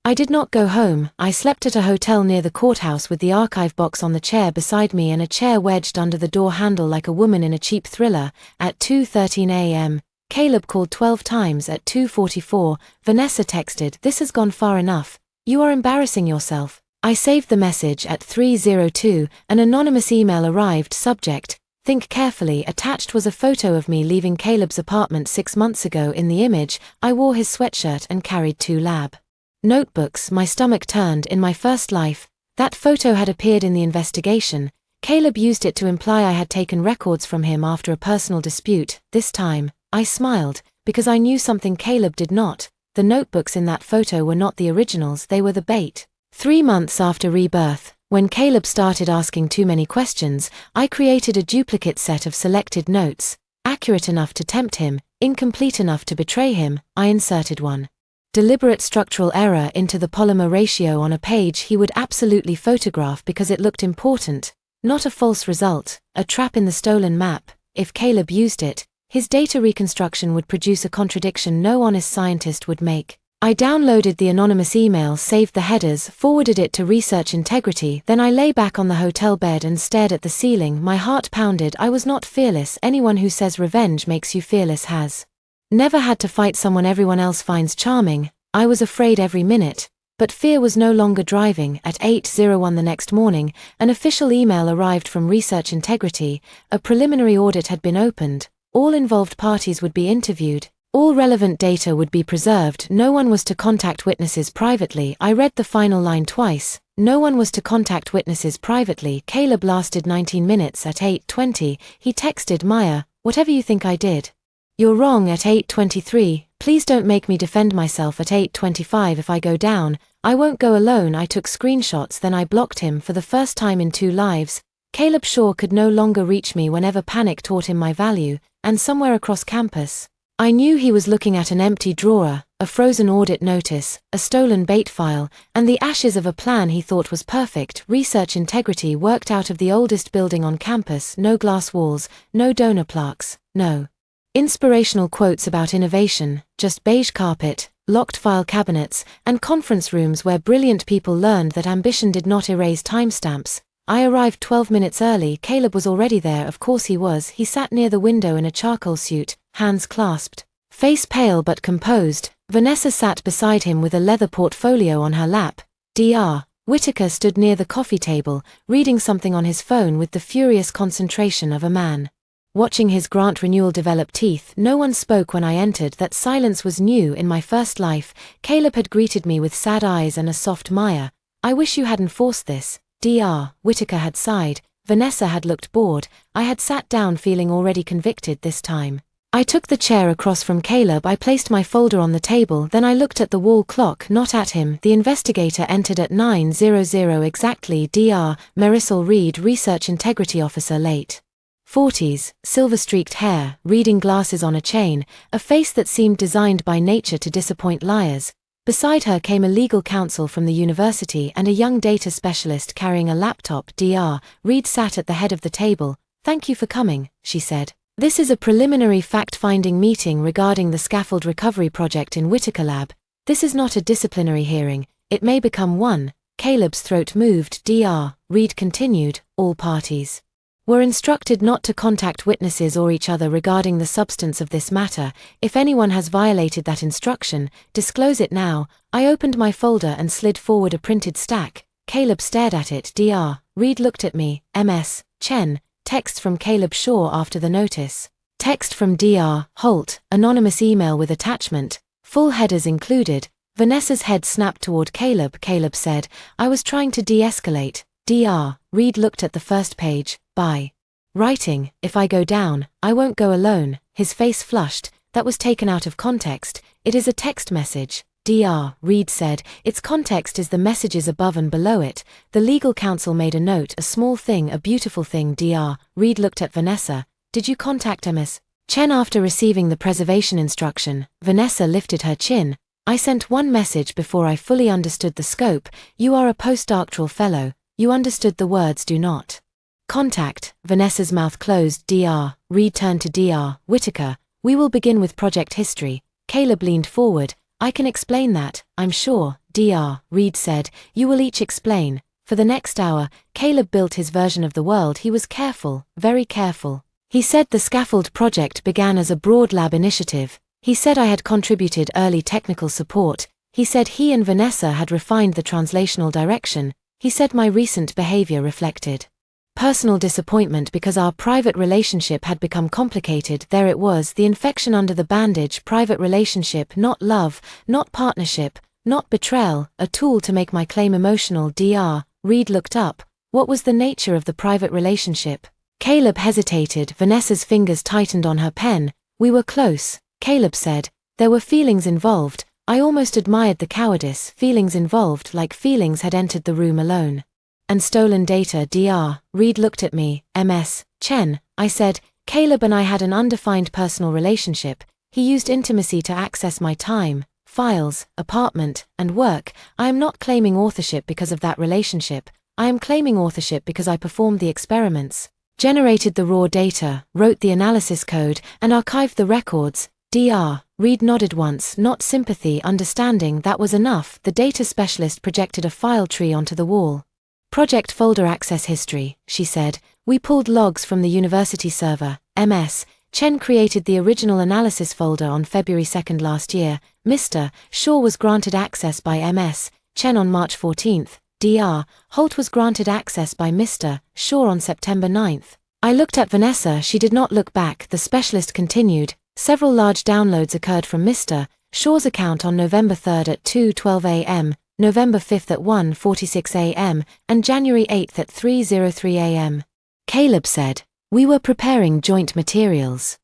I did not go home. I slept at a hotel near the courthouse with the archive box on the chair beside me and a chair wedged under the door handle like a woman in a cheap thriller. At 2:13 a.m., Caleb called 12 times. At 2:44, Vanessa texted, this has gone far enough. You are embarrassing yourself. I saved the message. At 3:02, an anonymous email arrived. Subject, think carefully. Attached was a photo of me leaving Caleb's apartment 6 months ago. In the image, I wore his sweatshirt and carried 2 lab notebooks. My stomach turned. In my first life, that photo had appeared in the investigation. Caleb used it to imply I had taken records from him after a personal dispute. This time, I smiled, because I knew something Caleb did not. The notebooks in that photo were not the originals, they were the bait. 3 months after rebirth, when Caleb started asking too many questions, I created a duplicate set of selected notes, accurate enough to tempt him, incomplete enough to betray him. I inserted one deliberate structural error into the polymer ratio on a page he would absolutely photograph because it looked important. Not a false result, a trap in the stolen map. If Caleb used it, his data reconstruction would produce a contradiction no honest scientist would make. I downloaded the anonymous email, saved the headers, forwarded it to Research Integrity, then I lay back on the hotel bed and stared at the ceiling. My heart pounded. I was not fearless. Anyone who says revenge makes you fearless has never had to fight someone everyone else finds charming. I was afraid every minute. But fear was no longer driving. At 8:01 the next morning, an official email arrived from Research Integrity. A preliminary audit had been opened. All involved parties would be interviewed. All relevant data would be preserved. No one was to contact witnesses privately. I read the final line twice. No one was to contact witnesses privately. Caleb lasted 19 minutes. At 8:20, he texted Maya, "Whatever you think I did." "You're wrong." At 8:23, "Please don't make me defend myself." At 8:25, "If I go down, I won't go alone." I took screenshots, then I blocked him. For the first time in 2 lives, Caleb Shaw could no longer reach me whenever panic taught him my value, and somewhere across campus, I knew he was looking at an empty drawer, a frozen audit notice, a stolen bait file, and the ashes of a plan he thought was perfect. Research Integrity worked out of the oldest building on campus. No glass walls, no donor plaques, no inspirational quotes about innovation, just beige carpet, locked file cabinets, and conference rooms where brilliant people learned that ambition did not erase timestamps. I arrived 12 minutes early. Caleb was already there. Of course he was. He sat near the window in a charcoal suit, hands clasped, face pale but composed. Vanessa sat beside him with a leather portfolio on her lap. Dr. Whitaker stood near the coffee table, reading something on his phone with the furious concentration of a man watching his grant renewal develop teeth. No one spoke when I entered. That silence was new in my first life. Caleb had greeted me with sad eyes and a soft Maya. "I wish you hadn't forced this." Dr. Whitaker had sighed. Vanessa had looked bored. I had sat down feeling already convicted this time. I took the chair across from Caleb. I placed my folder on the table, then I looked at the wall clock, not at him. The investigator entered at 9:00 exactly. Dr. Marisol Reed, Research Integrity Officer, late 40s, silver-streaked hair, reading glasses on a chain, a face that seemed designed by nature to disappoint liars. Beside her came a legal counsel from the university and a young data specialist carrying a laptop. Dr. Reed sat at the head of the table. "Thank you for coming," she said. "This is a preliminary fact-finding meeting regarding the scaffold recovery project in Whitaker Lab. This is not a disciplinary hearing. It may become one." Caleb's throat moved. Dr. Reed continued, "All parties were instructed not to contact witnesses or each other regarding the substance of this matter. If anyone has violated that instruction, disclose it now." I opened my folder and slid forward a printed stack. Caleb stared at it. Dr. Reed looked at me. "MS. Chen. Text from Caleb Shaw after the notice. Text from Dr. Holt. Anonymous email with attachment. Full headers included." Vanessa's head snapped toward Caleb. Caleb said, "I was trying to de-escalate." Dr. Reed looked at the first page. "By writing, 'If I go down, I won't go alone.'" His face flushed. "That was taken out of context. It is a text message." Dr. Reed said, "Its context is the messages above and below it." The legal counsel made a note. "A small thing, a beautiful thing." Dr. Reed looked at Vanessa. "Did you contact Ms. Chen after receiving the preservation instruction?" Vanessa lifted her chin. "I sent one message before I fully understood the scope. You are a postdoctoral fellow. You understood the words 'do not contact.'" Vanessa's mouth closed. Dr. Reed turned to Dr. Whitaker. "We will begin with project history." Caleb leaned forward. "I can explain that, I'm sure." Dr. Reed said, "You will each explain." For the next hour, Caleb built his version of the world. He was careful, very careful. He said the scaffold project began as a broad lab initiative. He said I had contributed early technical support. He said he and Vanessa had refined the translational direction. He said my recent behavior reflected personal disappointment because our private relationship had become complicated. There it was, the infection under the bandage. Private relationship, not love, not partnership, not betrayal, a tool to make my claim emotional. Dr. Reed looked up. "What was the nature of the private relationship?" Caleb hesitated. Vanessa's fingers tightened on her pen. "We were close," Caleb said. "There were feelings involved. I almost admired the cowardice." Feelings involved, like feelings had entered the room alone. "And stolen data." Dr. Reed looked at me. "Ms. Chen," I said, "Caleb and I had an undefined personal relationship. He used intimacy to access my time, files, apartment, and work. I am not claiming authorship because of that relationship. I am claiming authorship because I performed the experiments, generated the raw data, wrote the analysis code, and archived the records." Dr. Reed nodded once, not sympathy, understanding. That was enough. The data specialist projected a file tree onto the wall. "Project folder access history," she said. "We pulled logs from the university server. Ms. Chen created the original analysis folder on February 2 last year. Mr. Shaw was granted access by Ms. Chen on March 14, Dr. Holt was granted access by Mr. Shaw on September 9. I looked at Vanessa, she did not look back, the specialist continued. Several large downloads occurred from Mr. Shaw's account on November 3 at 2:12 a.m., November 5 at 1:46 a.m., and January 8 at 3:03 a.m. Caleb said, "We were preparing joint materials."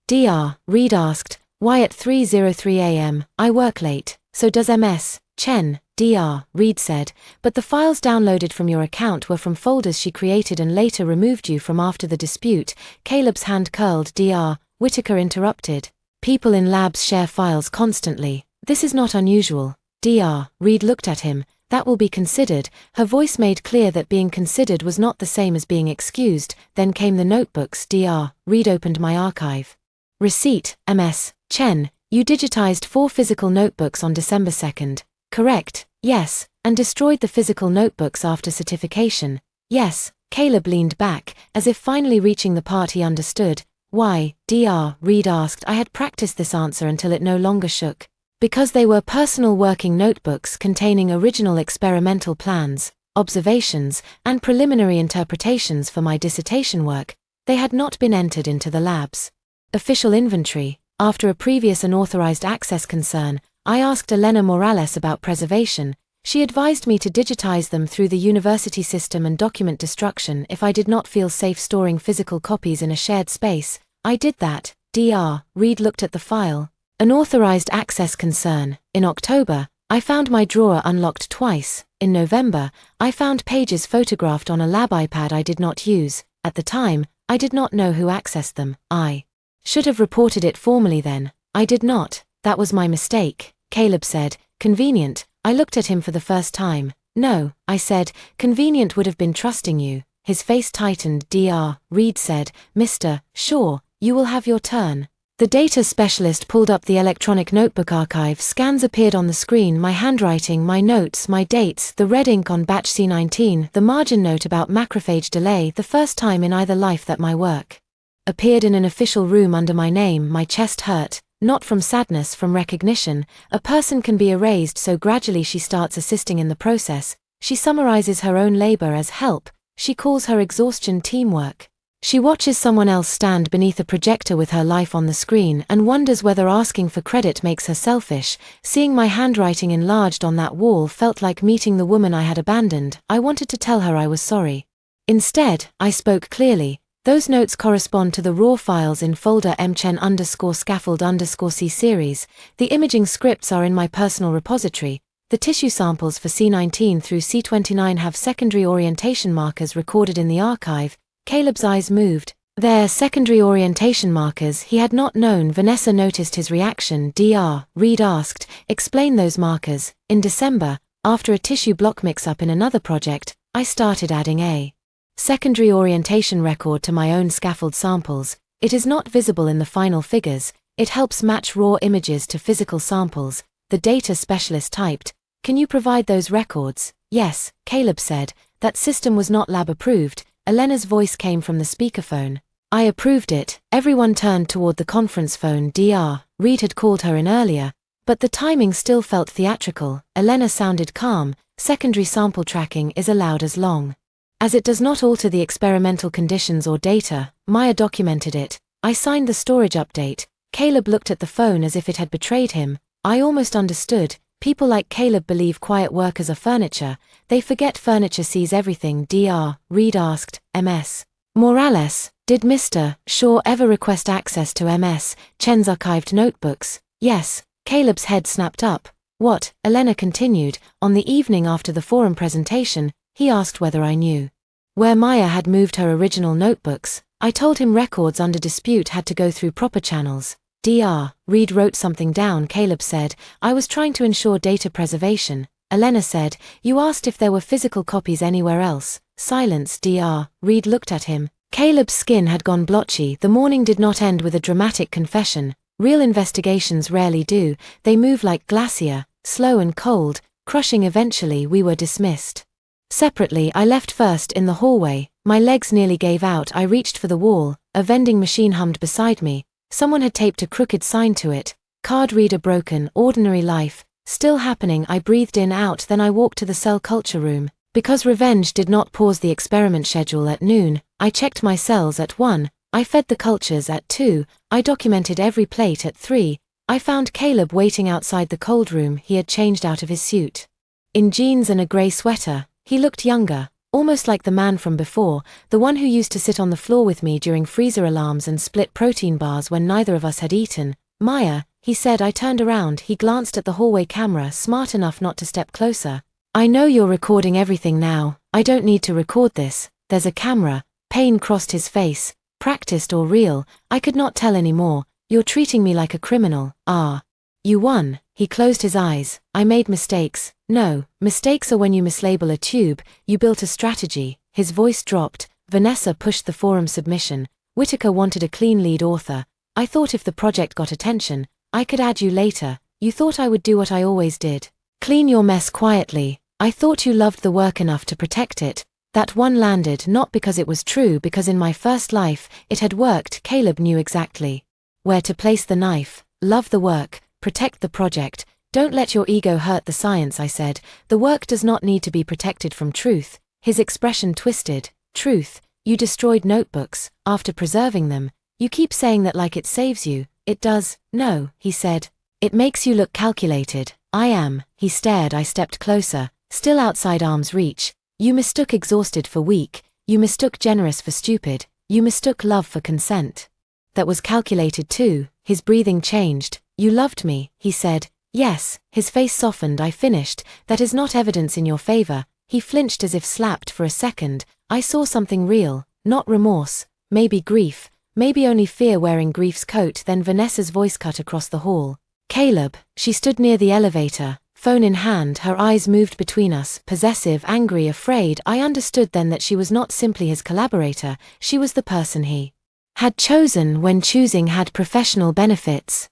Dr. Reed asked, "Why at 3:03 a.m.? I work late, so does MS." Chen. Dr. Reed said, "But the files downloaded from your account were from folders she created and later removed you from after the dispute." Caleb's hand curled. Dr. Whitaker interrupted. "People in labs share files constantly. This is not unusual." Dr. Reed looked at him. "That will be considered." Her voice made clear that being considered was not the same as being excused. Then came the notebooks. Dr. Reed opened my archive. Receipt, MS. Chen, you digitized 4 physical notebooks on December 2. Correct? Yes. And destroyed the physical notebooks after certification? Yes. Caleb leaned back, as if finally reaching the part he understood. Why? Dr. Reed asked. I had practiced this answer until it no longer shook. Because they were personal working notebooks containing original experimental plans, observations, and preliminary interpretations for my dissertation work. They had not been entered into the lab's official inventory. After a previous unauthorized access concern, I asked Elena Morales about preservation. She advised me to digitize them through the university system and document destruction if I did not feel safe storing physical copies in a shared space. I did that. Dr. Reed looked at the file. Unauthorized access concern. In October, I found my drawer unlocked twice. In November, I found pages photographed on a lab iPad I did not use. At the time, I did not know who accessed them. I should have reported it formally then. I did not. That was my mistake. Caleb said, "Convenient." I looked at him for the first time. "No," I said, "convenient would have been trusting you." His face tightened. Dr. Reed said, "Mr. Shaw, you will have your turn." The data specialist pulled up the electronic notebook archive. Scans appeared on the screen, my handwriting, my notes, my dates, the red ink on batch C19, the margin note about macrophage delay. The first time in either life that my work appeared in an official room under my name. My chest hurt. Not from sadness, from recognition. A person can be erased so gradually she starts assisting in the process. She summarizes her own labor as help. She calls her exhaustion teamwork. She watches someone else stand beneath a projector with her life on the screen and wonders whether asking for credit makes her selfish. Seeing my handwriting enlarged on that wall felt like meeting the woman I had abandoned. I wanted to tell her I was sorry. Instead, I spoke clearly. Those notes correspond to the raw files in folder mchen_scaffold_C series. The imaging scripts are in my personal repository. The tissue samples for C19 through C29 have secondary orientation markers recorded in the archive. Caleb's eyes moved. They're secondary orientation markers. He had not known. Vanessa noticed his reaction. Dr. Reed asked, "Explain those markers." In December, after a tissue block mix-up in another project, I started adding a secondary orientation record to my own scaffold samples. It is not visible in the final figures. It helps match raw images to physical samples. The data specialist typed, "Can you provide those records?" "Yes," Caleb said. "That system was not lab approved." Elena's voice came from the speakerphone. "I approved it." Everyone turned toward the conference phone. Dr. Reed had called her in earlier, but the timing still felt theatrical. Elena sounded calm. "Secondary sample tracking is allowed as long as it does not alter the experimental conditions or data." Maya documented it. I signed the storage update. Caleb looked at the phone as if it had betrayed him. I almost understood. People like Caleb believe quiet workers are furniture. They forget furniture sees everything. Dr. Reed asked, "MS. Morales, did Mr. Shaw ever request access to MS. Chen's archived notebooks?" "Yes." Caleb's head snapped up. "What?" Elena continued. "On the evening after the forum presentation, he asked whether I knew where Maya had moved her original notebooks. I told him records under dispute had to go through proper channels." Dr. Reed wrote something down. Caleb said, "I was trying to ensure data preservation." Elena said, "You asked if there were physical copies anywhere else." Silence. Dr. Reed looked at him. Caleb's skin had gone blotchy. The morning did not end with a dramatic confession. Real investigations rarely do. They move like glacier, slow and cold, crushing. Eventually we were dismissed. Separately, I left first in the hallway. My legs nearly gave out. I reached for the wall. A vending machine hummed beside me. Someone had taped a crooked sign to it. "Card reader broken, ordinary life." Still happening, I breathed in out, then I walked to the cell culture room. Because revenge did not pause the experiment schedule at noon, I checked my cells at 1, I fed the cultures at 2, I documented every plate at 3, I found Caleb waiting outside the cold room. He had changed out of his suit. In jeans and a grey sweater, he looked younger, almost like the man from before, the one who used to sit on the floor with me during freezer alarms and split protein bars when neither of us had eaten. Maya, he said. I turned around. He glanced at the hallway camera, smart enough not to step closer. I know you're recording everything now. I don't need to record this. There's a camera. Pain crossed his face. Practiced or real, I could not tell anymore. You're treating me like a criminal. Ah. You won. He closed his eyes. I made mistakes. No, mistakes are when you mislabel a tube. You built a strategy. His voice dropped. Vanessa pushed the forum submission. Whitaker wanted a clean lead author. I thought if the project got attention, I could add you later. You thought I would do what I always did. Clean your mess quietly. I thought you loved the work enough to protect it. That one landed not because it was true, because in my first life, it had worked. Caleb knew exactly where to place the knife. Love the work, protect the project. Don't let your ego hurt the science, I said. The work does not need to be protected from truth. His expression twisted. Truth? You destroyed notebooks, after preserving them. You keep saying that like it saves you. It does. No, he said. It makes you look calculated. I am. He stared. I stepped closer, still outside arm's reach. You mistook exhausted for weak. You mistook generous for stupid. You mistook love for consent. That was calculated too. His breathing changed. You loved me, he said. Yes. His face softened. I finished. That is not evidence in your favor. He flinched as if slapped for a second. I saw something real, not remorse, maybe grief, maybe only fear wearing grief's coat. Then Vanessa's voice cut across the hall. Caleb. She stood near the elevator, phone in hand. Her eyes moved between us, possessive, angry, afraid. I understood then that she was not simply his collaborator, she was the person he had chosen when choosing had professional benefits.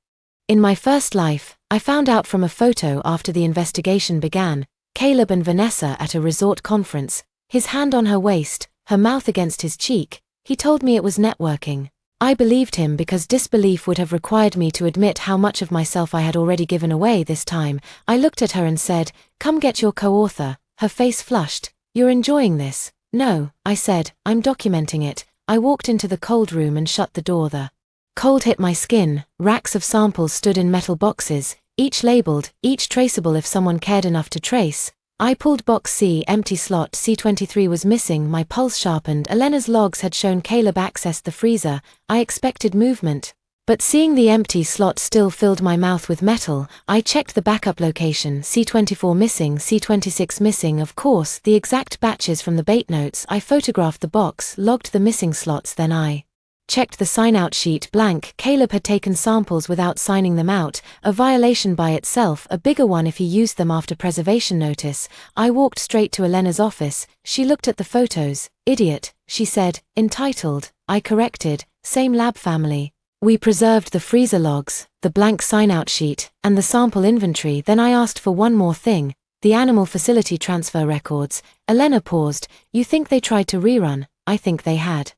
In my first life, I found out from a photo after the investigation began. Caleb and Vanessa at a resort conference, his hand on her waist, her mouth against his cheek. He told me it was networking. I believed him because disbelief would have required me to admit how much of myself I had already given away this time. I looked at her and said, "Come get your co-author." Her face flushed. "You're enjoying this?" "No," I said, "I'm documenting it." I walked into the cold room and shut the door. The cold hit my skin. Racks of samples stood in metal boxes, each labeled, each traceable if someone cared enough to trace. I pulled box C, empty slot C23 was missing. My pulse sharpened. Elena's logs had shown Caleb accessed the freezer. I expected movement, but seeing the empty slot still filled my mouth with metal. I checked the backup location. C24 missing, C26 missing. Of course, the exact batches from the bait notes. I photographed the box, logged the missing slots. Then I checked the sign-out sheet, blank. Caleb had taken samples without signing them out, a violation by itself, a bigger one if he used them after preservation notice. I walked straight to Elena's office. She looked at the photos. "Idiot," she said. "Entitled." I corrected. "Same lab family." We preserved the freezer logs, the blank sign-out sheet, and the sample inventory. Then I asked for one more thing, the animal facility transfer records. Elena paused. "You think they tried to rerun?" "I think they had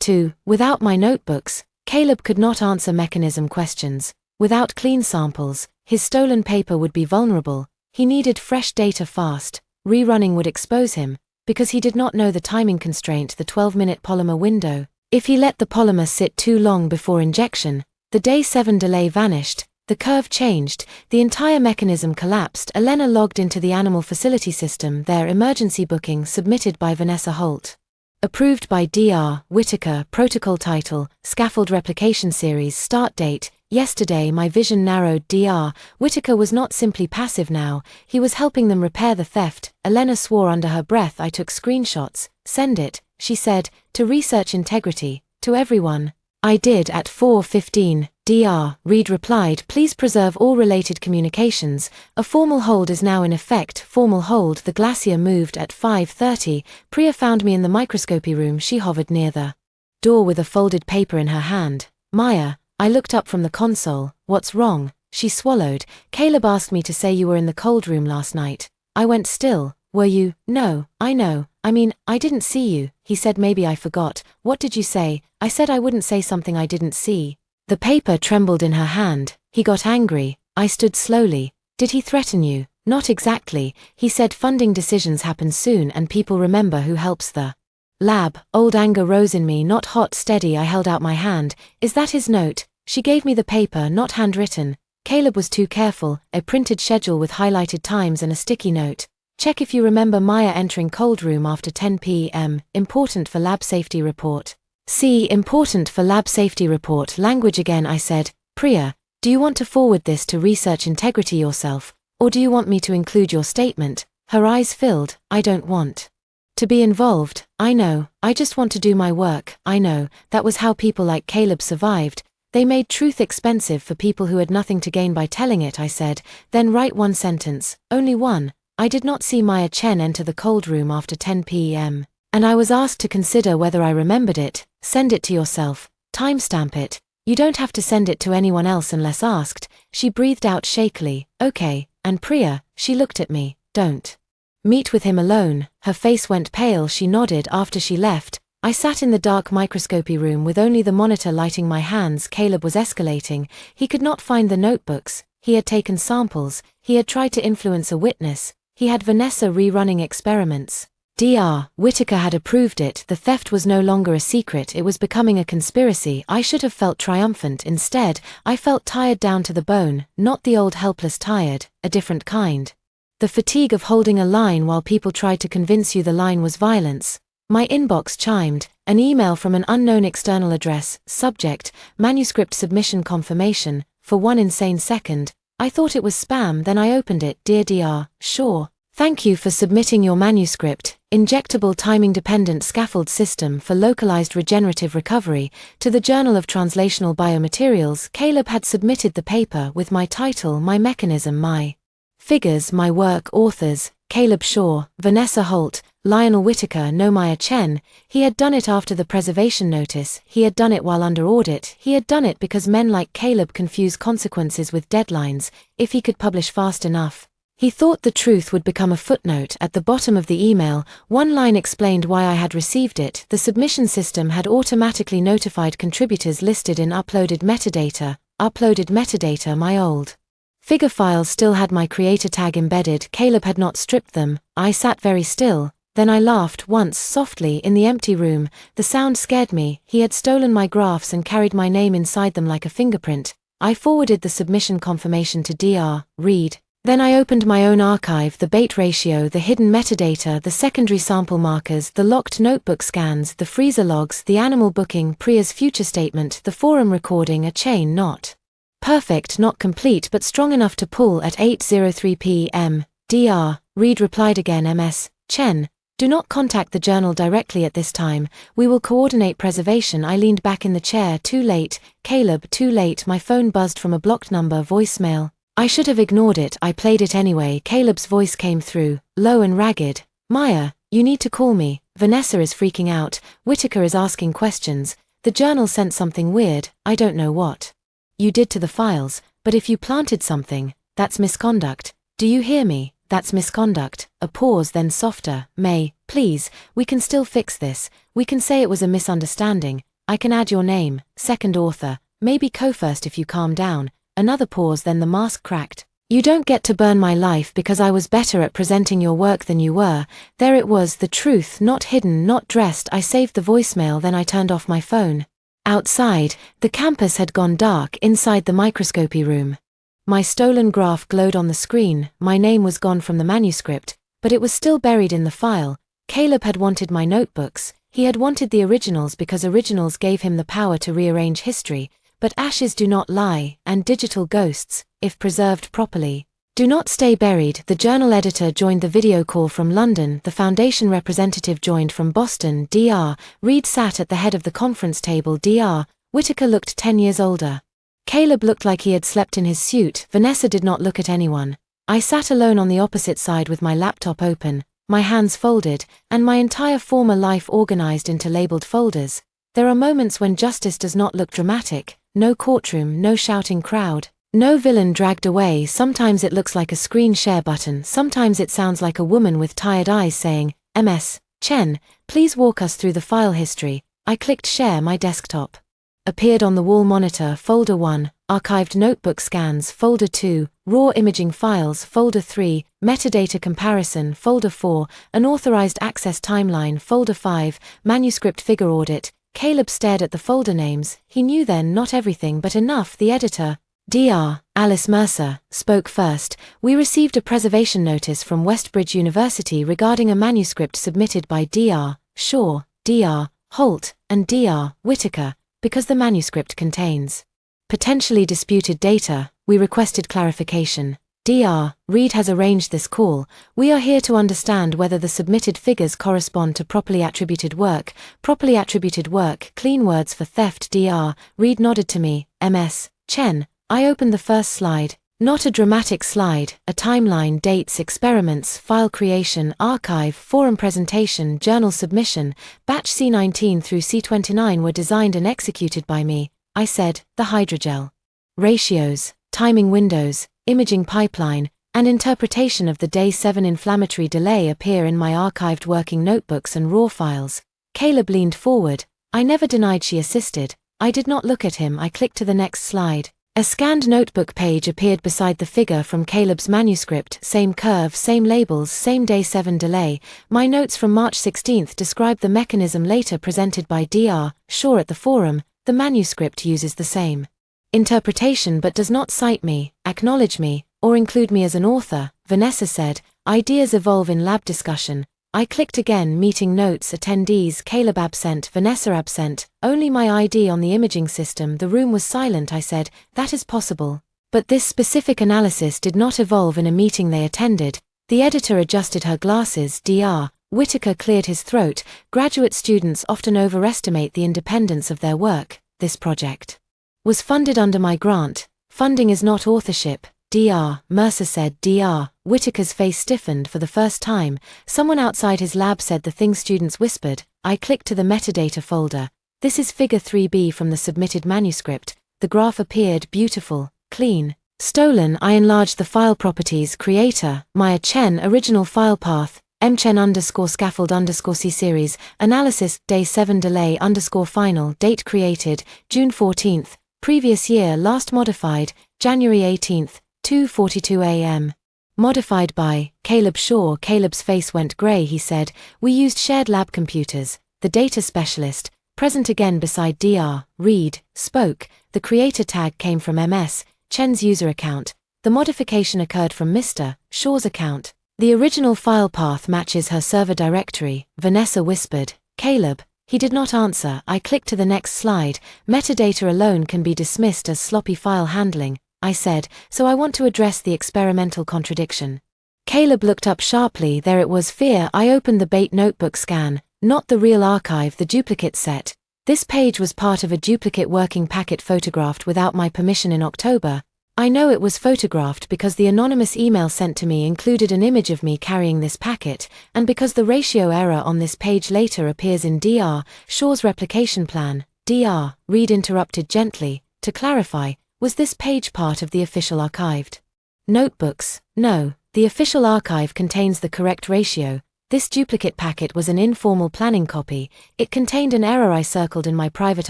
to. Without my notebooks, Caleb could not answer mechanism questions. Without clean samples, his stolen paper would be vulnerable. He needed fresh data fast. Rerunning would expose him, because he did not know the timing constraint, the 12-minute polymer window. If he let the polymer sit too long before injection, the day 7 delay vanished, the curve changed, the entire mechanism collapsed. Elena logged into the animal facility system. Their emergency booking submitted by Vanessa Holt. Approved by Dr. Whitaker. Protocol title, Scaffold Replication Series. Start date, yesterday. My vision narrowed. Dr. Whitaker was not simply passive now, he was helping them repair the theft. Elena swore under her breath. I took screenshots. "Send it," she said, "to research integrity, to everyone." I did at 4:15. Dr. Reed replied, "Please preserve all related communications. A formal hold is now in effect." Formal hold. The glacier moved at 5:30. Priya found me in the microscopy room. She hovered near the door with a folded paper in her hand. "Maya," I looked up from the console. "What's wrong?" She swallowed. "Caleb asked me to say you were in the cold room last night." I went still. "Were you?" "No, I know. I mean, I didn't see you." He said, "Maybe I forgot." "What did you say?" I said I wouldn't say something I didn't see. The paper trembled in her hand. He got angry. I stood slowly. Did he threaten you? Not exactly. He said funding decisions happen soon and people remember who helps the lab. Old anger rose in me, not hot, steady. I held out my hand. Is that his note? She gave me the paper, not handwritten. Caleb was too careful. A printed schedule with highlighted times and a sticky note. Check if you remember Maya entering cold room after 10 p.m. Important for lab safety report. See, important for lab safety report. Language again, I said. Priya, do you want to forward this to research integrity yourself, or do you want me to include your statement? Her eyes filled. I don't want to be involved. I know. I just want to do my work. I know. That was how people like Caleb survived. They made truth expensive for people who had nothing to gain by telling it, I said. Then write one sentence. Only one. I did not see Maya Chen enter the cold room after 10 p.m. and I was asked to consider whether I remembered it. Send it to yourself. Timestamp it. You don't have to send it to anyone else unless asked. She breathed out shakily. Okay. And Priya, she looked at me. Don't meet with him alone. Her face went pale. She nodded after she left. I sat in the dark microscopy room with only the monitor lighting my hands. Caleb was escalating. He could not find the notebooks. He had taken samples. He had tried to influence a witness. He had Vanessa rerunning experiments. Dr. Whitaker had approved it. The theft was no longer a secret. It was becoming a conspiracy. I should have felt triumphant. Instead, I felt tired down to the bone. Not the old helpless tired, a different kind. The fatigue of holding a line while people tried to convince you the line was violence. My inbox chimed. An email from an unknown external address. Subject, manuscript submission confirmation. For one insane second, I thought it was spam. Then I opened it. Dear Dr. Sure. Thank you for submitting your manuscript, Injectable Timing-Dependent Scaffold System for Localized Regenerative Recovery, to the Journal of Translational Biomaterials. Caleb had submitted the paper with my title, my mechanism, my figures, my work, authors, Caleb Shaw, Vanessa Holt, Lionel Whitaker, no Maya Chen. He had done it after the preservation notice. He had done it while under audit. He had done it because men like Caleb confuse consequences with deadlines. If he could publish fast enough, he thought the truth would become a footnote. At the bottom of the email, one line explained why I had received it. The submission system had automatically notified contributors listed in uploaded metadata. Uploaded metadata. My old figure files still had my creator tag embedded. Caleb had not stripped them. I sat very still. Then I laughed once, softly, in the empty room. The sound scared me. He had stolen my graphs and carried my name inside them like a fingerprint. I forwarded the submission confirmation to Dr. Reed. Then I opened my own archive, the bait ratio, the hidden metadata, the secondary sample markers, the locked notebook scans, the freezer logs, the animal booking, Priya's future statement, the forum recording, a chain not perfect, not complete, but strong enough to pull at 8:03 p.m. Dr. Reed replied again. Ms. Chen, do not contact the journal directly at this time. We will coordinate preservation. I leaned back in the chair. Too late. Caleb, too late. My phone buzzed from a blocked number, voicemail. I should have ignored it. I played it anyway. Caleb's voice came through, low and ragged. Maya, you need to call me. Vanessa is freaking out. Whitaker is asking questions. The journal sent something weird. I don't know what you did to the files, but if you planted something, that's misconduct. Do you hear me? That's misconduct. A pause, then softer. May, please, we can still fix this. We can say it was a misunderstanding. I can add your name, second author, maybe co-first if you calm down. Another pause, then the mask cracked. You don't get to burn my life because I was better at presenting your work than you were. There it was, the truth, not hidden, not dressed. I saved the voicemail, then I turned off my phone. Outside, the campus had gone dark. Inside the microscopy room, my stolen graph glowed on the screen. My name was gone from the manuscript, but it was still buried in the file. Caleb had wanted my notebooks. He had wanted the originals because originals gave him the power to rearrange history. But ashes do not lie, and digital ghosts, if preserved properly, do not stay buried. The journal editor joined the video call from London. The Foundation representative joined from Boston. Dr. Reed sat at the head of the conference table. Dr. Whitaker looked 10 years older. Caleb looked like he had slept in his suit. Vanessa did not look at anyone. I sat alone on the opposite side with my laptop open, my hands folded, and my entire former life organized into labeled folders. There are moments when justice does not look dramatic. No courtroom, no shouting crowd, no villain dragged away. Sometimes it looks like a screen share button. Sometimes it sounds like a woman with tired eyes saying, Ms. Chen, please walk us through the file history. I clicked share. My desktop appeared on the wall monitor. Folder 1, archived notebook scans. Folder 2, Raw imaging files, Folder 3, Metadata comparison, Folder 4, Unauthorized access timeline, Folder 5, Manuscript figure audit. Caleb stared at the folder names. He knew then not everything but enough. The editor, Dr. Alice Mercer, spoke first. We received a preservation notice from Westbridge University regarding a manuscript submitted by Dr. Shaw, Dr. Holt, and Dr. Whitaker. Because the manuscript contains potentially disputed data, we requested clarification. Dr. Reed has arranged this call. We are here to understand whether the submitted figures correspond to properly attributed work. Properly attributed work, clean words for theft. Dr. Reed nodded to me. Ms. Chen. I opened the first slide. Not a dramatic slide, a timeline, dates, experiments, file creation, archive, forum presentation, journal submission. Batch C19 through C29 were designed and executed by me. I said, the hydrogel ratios, timing windows, imaging pipeline, and interpretation of the day 7 inflammatory delay appear in my archived working notebooks and raw files. Caleb leaned forward. I never denied she assisted. I did not look at him. I clicked to the next slide. A scanned notebook page appeared beside the figure from Caleb's manuscript, same curve, same labels, same day 7 delay. My notes from March 16 describe the mechanism later presented by Dr. Shaw at the forum. The manuscript uses the same interpretation but does not cite me, acknowledge me, or include me as an author, Vanessa said. Ideas evolve in lab discussion. I clicked again. Meeting notes, attendees, Caleb absent, Vanessa absent, only my ID on the imaging system. The room was silent. I said, that is possible. But this specific analysis did not evolve in a meeting they attended. The editor adjusted her glasses. Dr. Whitaker cleared his throat. Graduate students often overestimate the independence of their work. This project was funded under my grant. Funding is not authorship. Dr. Mercer said. Dr. Whitaker's face stiffened for the first time. Someone outside his lab said the thing students whispered. I clicked to the metadata folder. This is figure 3B from the submitted manuscript. The graph appeared beautiful, clean. Stolen. I enlarged the file properties. Creator, Maya Chen. Original file path, mchen_scaffold_c series. Analysis, day 7 delay _final. Date created, June 14. Previous year. Last modified, January 18, 2:42 a.m. Modified by Caleb Shaw. Caleb's face went gray. He said, we used shared lab computers. The data specialist, present again beside Dr. Reed, spoke. The creator tag came from Ms. Chen's user account. The modification occurred from Mr. Shaw's account. The original file path matches her server directory, Vanessa whispered. Caleb. He did not answer. I clicked to the next slide. Metadata alone can be dismissed as sloppy file handling, I said, so I want to address the experimental contradiction. Caleb looked up sharply. There it was. Fear. I opened the bait notebook scan, not the real archive, the duplicate set. This page was part of a duplicate working packet photographed without my permission in October. I know it was photographed because the anonymous email sent to me included an image of me carrying this packet, and because the ratio error on this page later appears in Dr. Shaw's replication plan. Dr. Reed interrupted gently. To clarify, was this page part of the official archived notebooks? No, the official archive contains the correct ratio. This duplicate packet was an informal planning copy. It contained an error I circled in my private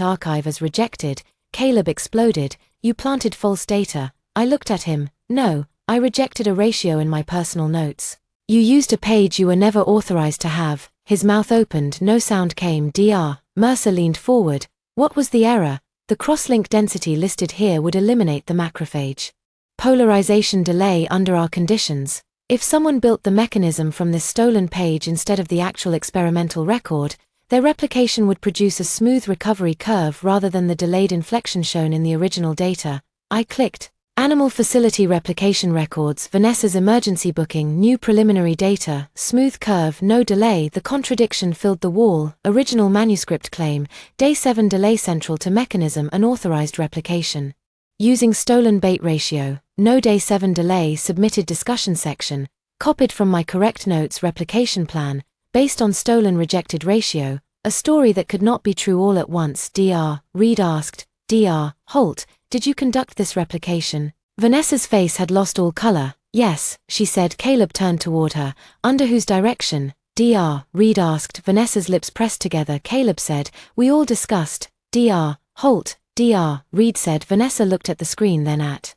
archive as rejected. Caleb exploded. You planted false data. I looked at him. No, I rejected a ratio in my personal notes. You used a page you were never authorized to have. His mouth opened. No sound came. Dr. Mercer leaned forward. What was the error? The cross-link density listed here would eliminate the macrophage polarization delay under our conditions. If someone built the mechanism from this stolen page instead of the actual experimental record, their replication would produce a smooth recovery curve rather than the delayed inflection shown in the original data. I clicked. Animal facility replication records, Vanessa's emergency booking, new preliminary data, smooth curve, no delay. The contradiction filled the wall. Original manuscript claim, day 7 delay central to mechanism, unauthorized replication. Using stolen bait ratio, no day 7 delay. Submitted discussion section, copied from my correct notes replication plan, based on stolen rejected ratio, a story that could not be true all at once. Dr. Reed asked. Dr. Holt, did you conduct this replication? Vanessa's face had lost all color. Yes, she said. Caleb turned toward her. Under whose direction? Dr. Reed asked. Vanessa's lips pressed together. Caleb said, we all discussed. Dr. Holt. Dr. Reed said. Vanessa looked at the screen, then at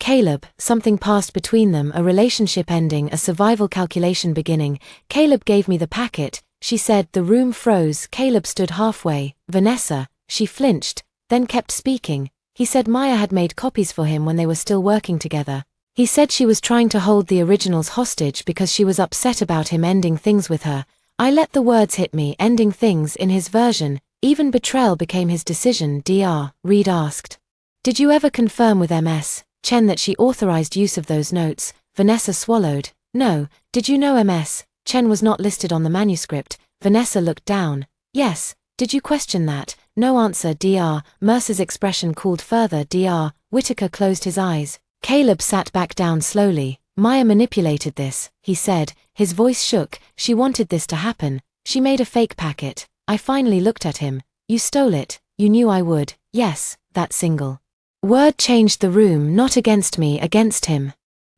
Caleb, something passed between them, a relationship ending, a survival calculation beginning. Caleb gave me the packet, she said. The room froze. Caleb stood halfway. Vanessa, she flinched, then kept speaking. He said Maya had made copies for him when they were still working together. He said she was trying to hold the originals hostage because she was upset about him ending things with her. I let the words hit me. Ending things in his version, even betrayal became his decision. Dr. Reed asked. Did you ever confirm with Ms. Chen that she authorized use of those notes? Vanessa swallowed. No. Did you know Ms. Chen was not listed on the manuscript? Vanessa looked down. Yes. Did you question that? No answer. Dr. Mercer's expression cooled further. Dr. Whitaker closed his eyes. Caleb sat back down slowly. Maya manipulated this, he said. His voice shook. She wanted this to happen. She made a fake packet. I finally looked at him. You stole it. You knew I would. Yes, that single word changed the room, not against me, against him.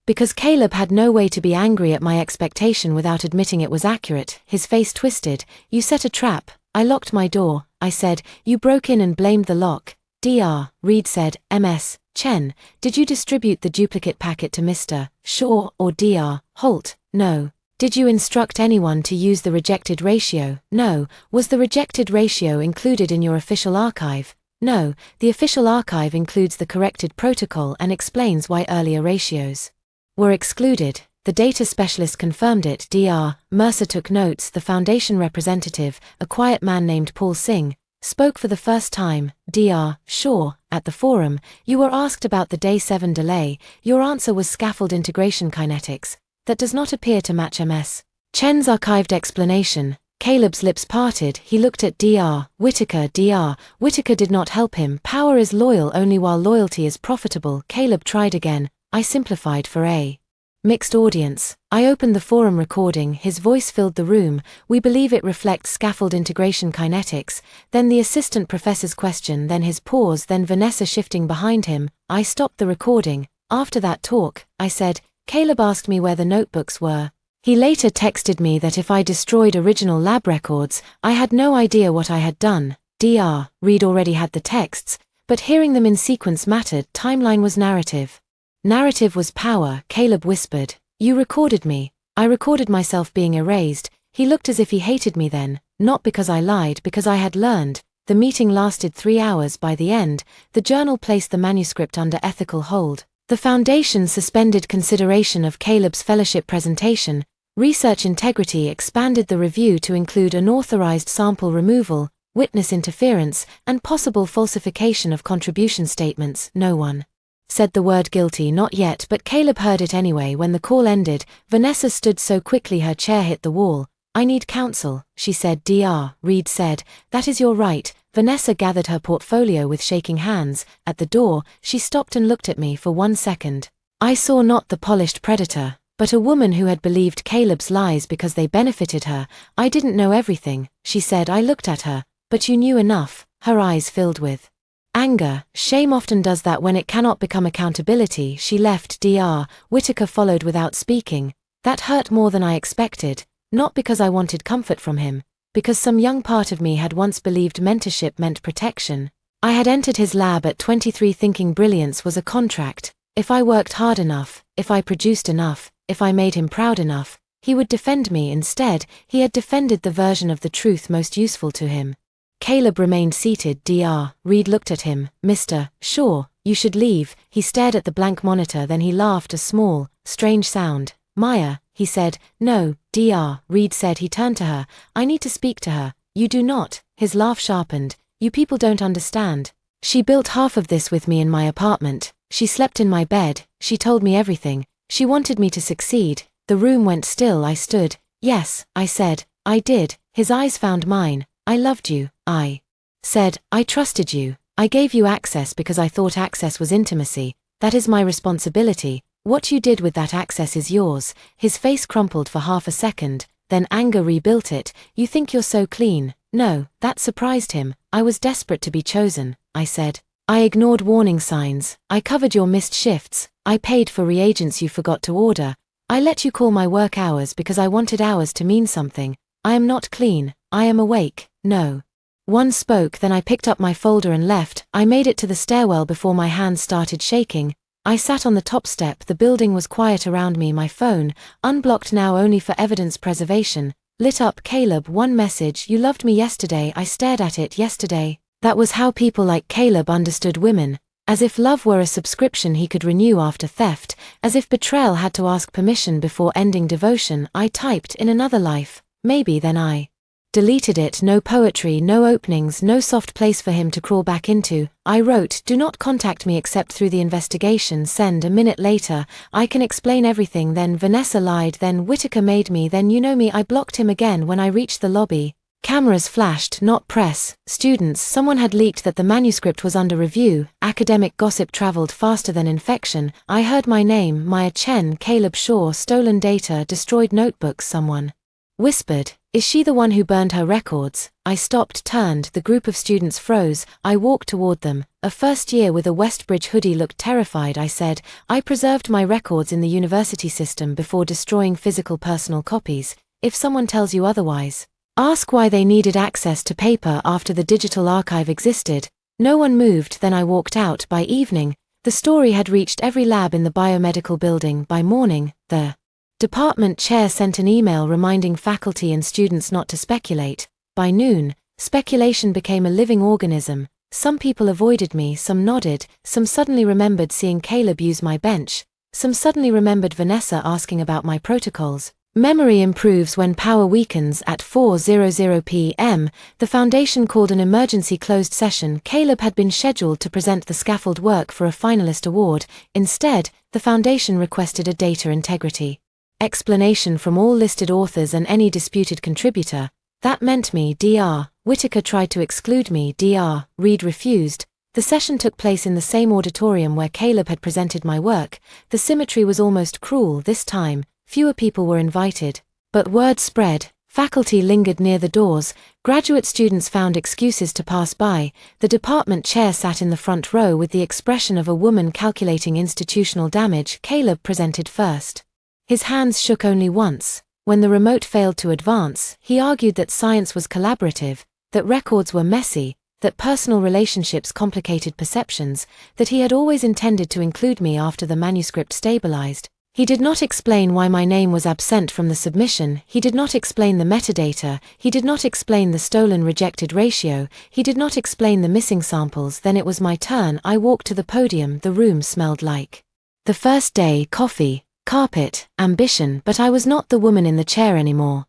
Because Caleb had no way to be angry at my expectation without admitting it was accurate. His face twisted. You set a trap. I locked my door, I said. You broke in and blamed the lock. Dr. Reed said. Ms. Chen, did you distribute the duplicate packet to Mr. Shaw or Dr. Holt? No. Did you instruct anyone to use the rejected ratio? No. Was the rejected ratio included in your official archive? No. The official archive includes the corrected protocol and explains why earlier ratios were excluded. The data specialist confirmed it. Dr. Mercer took notes. The Foundation representative, a quiet man named Paul Singh, spoke for the first time. Dr. Shaw, at the forum, you were asked about the Day 7 delay. Your answer was scaffold integration kinetics. That does not appear to match Ms. Chen's archived explanation. Caleb's lips parted. He looked at Dr. Whitaker. Dr. Whitaker did not help him. Power is loyal only while loyalty is profitable. Caleb tried again. I simplified for a mixed audience. I opened the forum recording. His voice filled the room. We believe it reflects scaffold integration kinetics. Then the assistant professor's question, then his pause, then Vanessa shifting behind him. I stopped the recording. After that talk, I said, Caleb asked me where the notebooks were. He later texted me that if I destroyed original lab records, I had no idea what I had done. Dr. Reed already had the texts, but hearing them in sequence mattered. Timeline was narrative. Narrative was power. Caleb whispered. You recorded me. I recorded myself being erased. He looked as if he hated me then, not because I lied, because I had learned. The meeting lasted 3 hours. By the end, the journal placed the manuscript under ethical hold. The Foundation suspended consideration of Caleb's fellowship presentation. Research integrity expanded the review to include unauthorized sample removal, witness interference, and possible falsification of contribution statements. No one said the word guilty, not yet, but Caleb heard it anyway. When the call ended, Vanessa stood so quickly her chair hit the wall. I need counsel, she said. Dr. Reed said, that is your right. Vanessa gathered her portfolio with shaking hands. At the door, she stopped and looked at me for 1 second. I saw not the polished predator, but a woman who had believed Caleb's lies because they benefited her. I didn't know everything, she said. I looked at her. But you knew enough. Her eyes filled with anger. Shame often does that when it cannot become accountability. She left. Dr. Whitaker followed without speaking. That hurt more than I expected, not because I wanted comfort from him, because some young part of me had once believed mentorship meant protection. I had entered his lab at 23 thinking brilliance was a contract. If I worked hard enough, if I produced enough, if I made him proud enough, he would defend me. Instead, he had defended the version of the truth most useful to him. Caleb remained seated. Dr. Reed looked at him. Mr. Shaw, you should leave. He stared at the blank monitor, then he laughed, a small, strange sound. Maya, he said. No, Dr. Reed said. He turned to her. I need to speak to her. You do not. His laugh sharpened. You people don't understand. She built half of this with me in my apartment. She slept in my bed. She told me everything. She wanted me to succeed. The room went still. I stood. Yes, I said. I did. His eyes found mine. I loved you. I said. I trusted you. I gave you access because I thought access was intimacy. That is my responsibility. What you did with that access is yours. His face crumpled for half a second, then anger rebuilt it. You think you're so clean. No, that surprised him. I was desperate to be chosen, I said. I ignored warning signs. I covered your missed shifts. I paid for reagents you forgot to order. I let you call my work hours because I wanted hours to mean something. I am not clean. I am awake. No. One spoke, then I picked up my folder and left. I made it to the stairwell before my hands started shaking. I sat on the top step. The building was quiet around me. My phone, unblocked now only for evidence preservation, lit up. Caleb, one message. You loved me yesterday. I stared at it. Yesterday. That was how people like Caleb understood women. As if love were a subscription he could renew after theft, as if betrayal had to ask permission before ending devotion. I typed, in another life, maybe. Then I deleted it. No poetry, no openings, no soft place for him to crawl back into. I wrote, do not contact me except through the investigation. Send. A minute later, I can explain everything. Then Vanessa lied. Then Whitaker made me. Then you know me. I blocked him again when I reached the lobby. Cameras flashed, not press, students. Someone had leaked that the manuscript was under review. Academic gossip traveled faster than infection. I heard my name, Maya Chen. Caleb Shaw. Stolen data, destroyed notebooks. Someone whispered, is she the one who burned her records? I stopped, turned. The group of students froze. I walked toward them. A first year with a Westbridge hoodie looked terrified. I said, I preserved my records in the university system before destroying physical personal copies. If someone tells you otherwise, ask why they needed access to paper after the digital archive existed. No one moved. Then I walked out. By evening, the story had reached every lab in the biomedical building. By morning, the department chair sent an email reminding faculty and students not to speculate. By noon, speculation became a living organism. Some people avoided me, some nodded, some suddenly remembered seeing Caleb use my bench, some suddenly remembered Vanessa asking about my protocols. Memory improves when power weakens. At 4:00 p.m., the Foundation called an emergency closed session. Caleb had been scheduled to present the scaffold work for a finalist award. Instead, the Foundation requested a data integrity explanation from all listed authors and any disputed contributor. That meant me. Dr. Whitaker tried to exclude me. Dr. Reed refused. The session took place in the same auditorium where Caleb had presented my work. The symmetry was almost cruel. This time, fewer people were invited. But word spread. Faculty lingered near the doors. Graduate students found excuses to pass by. The department chair sat in the front row with the expression of a woman calculating institutional damage. Caleb presented first. His hands shook only once. When the remote failed to advance, he argued that science was collaborative, that records were messy, that personal relationships complicated perceptions, that he had always intended to include me after the manuscript stabilized. He did not explain why my name was absent from the submission. He did not explain the metadata. He did not explain the stolen-rejected ratio. He did not explain the missing samples. Then it was my turn. I walked to the podium. The room smelled like the first day: coffee, carpet, ambition. But I was not the woman in the chair anymore.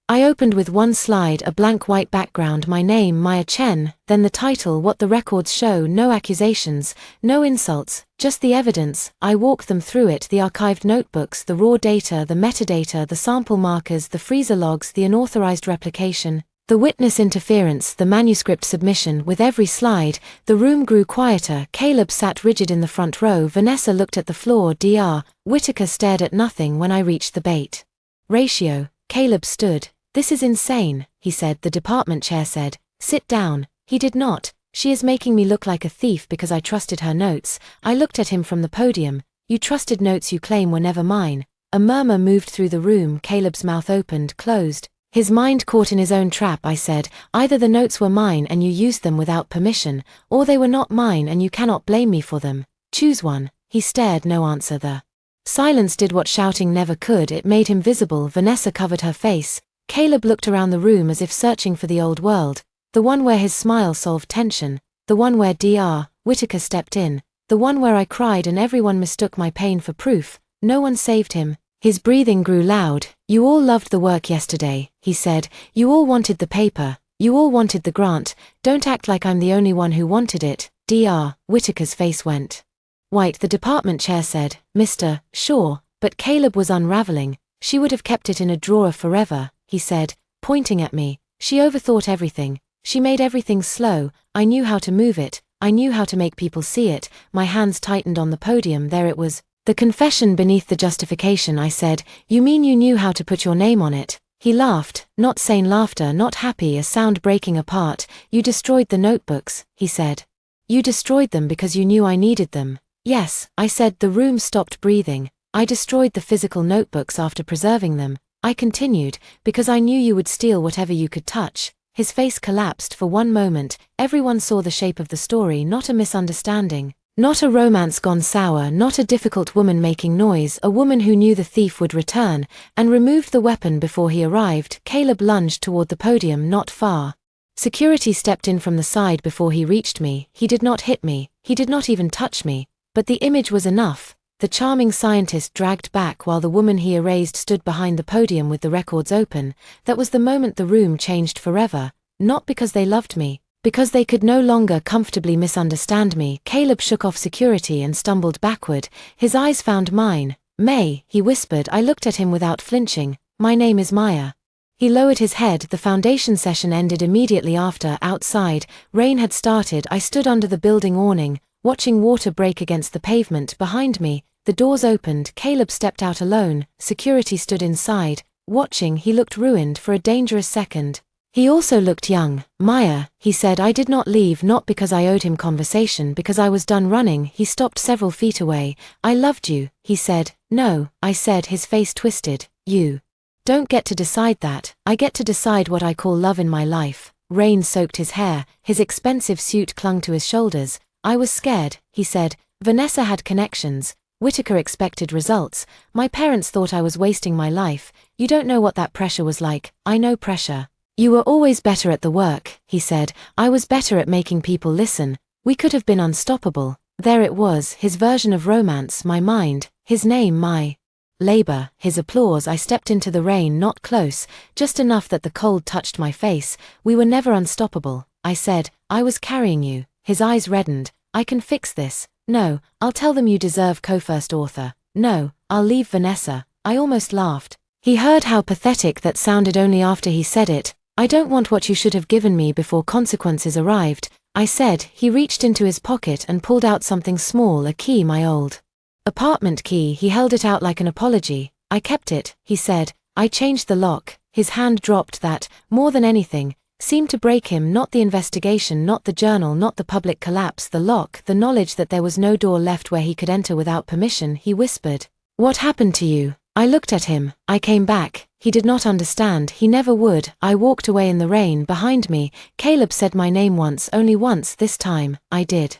I opened with one slide, a blank white background, my name, Maya Chen, then the title, what the records show. No accusations, no insults, just the evidence. I walked them through it: the archived notebooks, the raw data, the metadata, the sample markers, the freezer logs, the unauthorized replication, the witness interference, the manuscript submission. With every slide, the room grew quieter. Caleb sat rigid in the front row. Vanessa looked at the floor. Dr. Whitaker stared at nothing. When I reached the bait ratio, Caleb stood. This is insane, he said. The department chair said, sit down. He did not. She is making me look like a thief because I trusted her notes. I looked at him from the podium. You trusted notes you claim were never mine. A murmur moved through the room. Caleb's mouth opened, closed. His mind caught in his own trap. I said, either the notes were mine and you used them without permission, or they were not mine and you cannot blame me for them. Choose one. He stared. No answer. The silence did what shouting never could. It made him visible. Vanessa covered her face. Caleb looked around the room as if searching for the old world, the one where his smile solved tension, the one where Dr. Whitaker stepped in, the one where I cried and everyone mistook my pain for proof. No one saved him. His breathing grew loud. You all loved the work yesterday, he said. You all wanted the paper. You all wanted the grant. Don't act like I'm the only one who wanted it. Dr. Whitaker's face went white. The department chair said, Mr. Shaw, but Caleb was unraveling. She would have kept it in a drawer forever, he said, pointing at me. She overthought everything. She made everything slow. I knew how to move it. I knew how to make people see it. My hands tightened on the podium. There it was. The confession beneath the justification. I said, you mean you knew how to put your name on it? He laughed, not sane laughter, not happy, a sound breaking apart. You destroyed the notebooks, he said. You destroyed them because you knew I needed them. Yes, I said. The room stopped breathing. I destroyed the physical notebooks after preserving them. I continued, because I knew you would steal whatever you could touch. His face collapsed. For one moment, everyone saw the shape of the story, not a misunderstanding, Not a romance gone sour, not a difficult woman making noise, a woman who knew the thief would return, and removed the weapon before he arrived. Caleb lunged toward the podium not far. Security stepped in from the side before he reached me. He did not hit me, he did not even touch me, but the image was enough. The charming scientist dragged back while the woman he erased stood behind the podium with the records open. That was the moment the room changed forever, not because they loved me, because they could no longer comfortably misunderstand me. Caleb shook off security and stumbled backward. His eyes found mine. "May," he whispered. I looked at him without flinching. "My name is Maya." He lowered his head. The foundation session ended immediately after. Outside, rain had started. I stood under the building awning, watching water break against the pavement behind me. The doors opened. Caleb stepped out alone. Security stood inside, watching. He looked ruined for a dangerous second. He also looked young. "Maya," he said. I did not leave, not because I owed him conversation, because I was done running. He stopped several feet away. "I loved you," he said. "No," I said, his face twisted. "You don't get to decide that. I get to decide what I call love in my life." Rain soaked his hair. His expensive suit clung to his shoulders. "I was scared," he said. "Vanessa had connections. Whitaker expected results. My parents thought I was wasting my life. You don't know what that pressure was like." "I know pressure." "You were always better at the work," he said. "I was better at making people listen. We could have been unstoppable." There it was, his version of romance, my mind, his name, my labor, his applause. I stepped into the rain, not close, just enough that the cold touched my face. "We were never unstoppable," I said. "I was carrying you." His eyes reddened. "I can fix this." "No, I'll tell them you deserve co-first author." "No, I'll leave Vanessa." I almost laughed. He heard how pathetic that sounded only after he said it. "I don't want what you should have given me before consequences arrived," I said. He reached into his pocket and pulled out something small, a key, my old apartment key. He held it out like an apology. "I kept it," he said. "I changed the lock." His hand dropped. That, more than anything, seemed to break him. Not the investigation, not the journal, not the public collapse. The lock, the knowledge that there was no door left where he could enter without permission. He whispered, "What happened to you?" I looked at him. "I came back." He did not understand. He never would. I walked away in the rain. Behind me, Caleb said my name once, only once. This time, I did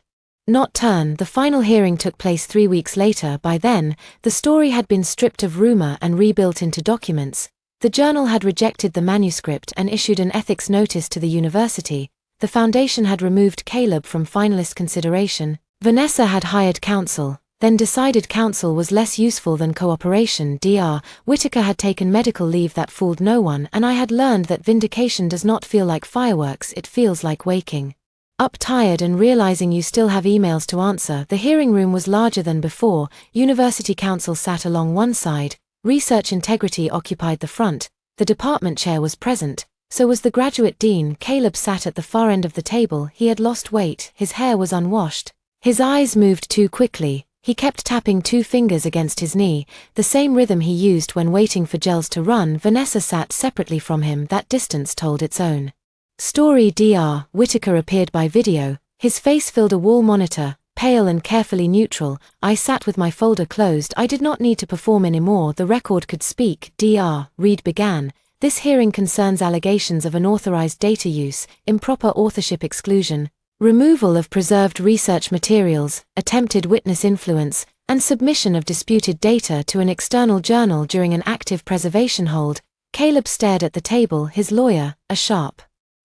not turn. The final hearing took place 3 weeks later. By then, the story had been stripped of rumor and rebuilt into documents. The journal had rejected the manuscript and issued an ethics notice to the university. The foundation had removed Caleb from finalist consideration. Vanessa had hired counsel, then decided counsel was less useful than cooperation. Dr. Whitaker had taken medical leave. That fooled no one, and I had learned that vindication does not feel like fireworks, it feels like waking up tired and realizing you still have emails to answer. The hearing room was larger than before. University counsel sat along one side. Research integrity occupied the front. The department chair was present, so was the graduate dean. Caleb sat at the far end of the table. He had lost weight, his hair was unwashed. His eyes moved too quickly. He kept tapping 2 fingers against his knee, the same rhythm he used when waiting for gels to run. Vanessa sat separately from him. That distance told its own story. Dr. Whitaker appeared by video. His face filled a wall monitor, pale and carefully neutral. I sat with my folder closed. I did not need to perform anymore. The record could speak. Dr. Reed began. "This hearing concerns allegations of unauthorized data use, improper authorship exclusion, removal of preserved research materials, attempted witness influence, and submission of disputed data to an external journal during an active preservation hold." Caleb stared at the table. His lawyer, a sharp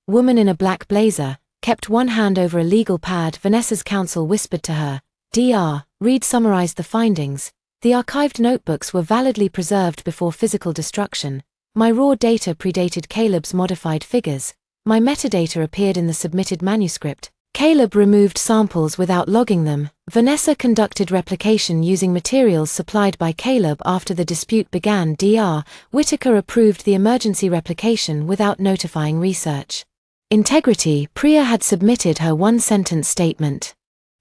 woman in a black blazer, kept one hand over a legal pad. Vanessa's counsel whispered to her. Dr. Reed summarized the findings. The archived notebooks were validly preserved before physical destruction. My raw data predated Caleb's modified figures. My metadata appeared in the submitted manuscript. Caleb removed samples without logging them. Vanessa conducted replication using materials supplied by Caleb after the dispute began. Dr. Whitaker approved the emergency replication without notifying research integrity. Priya had submitted her one-sentence statement.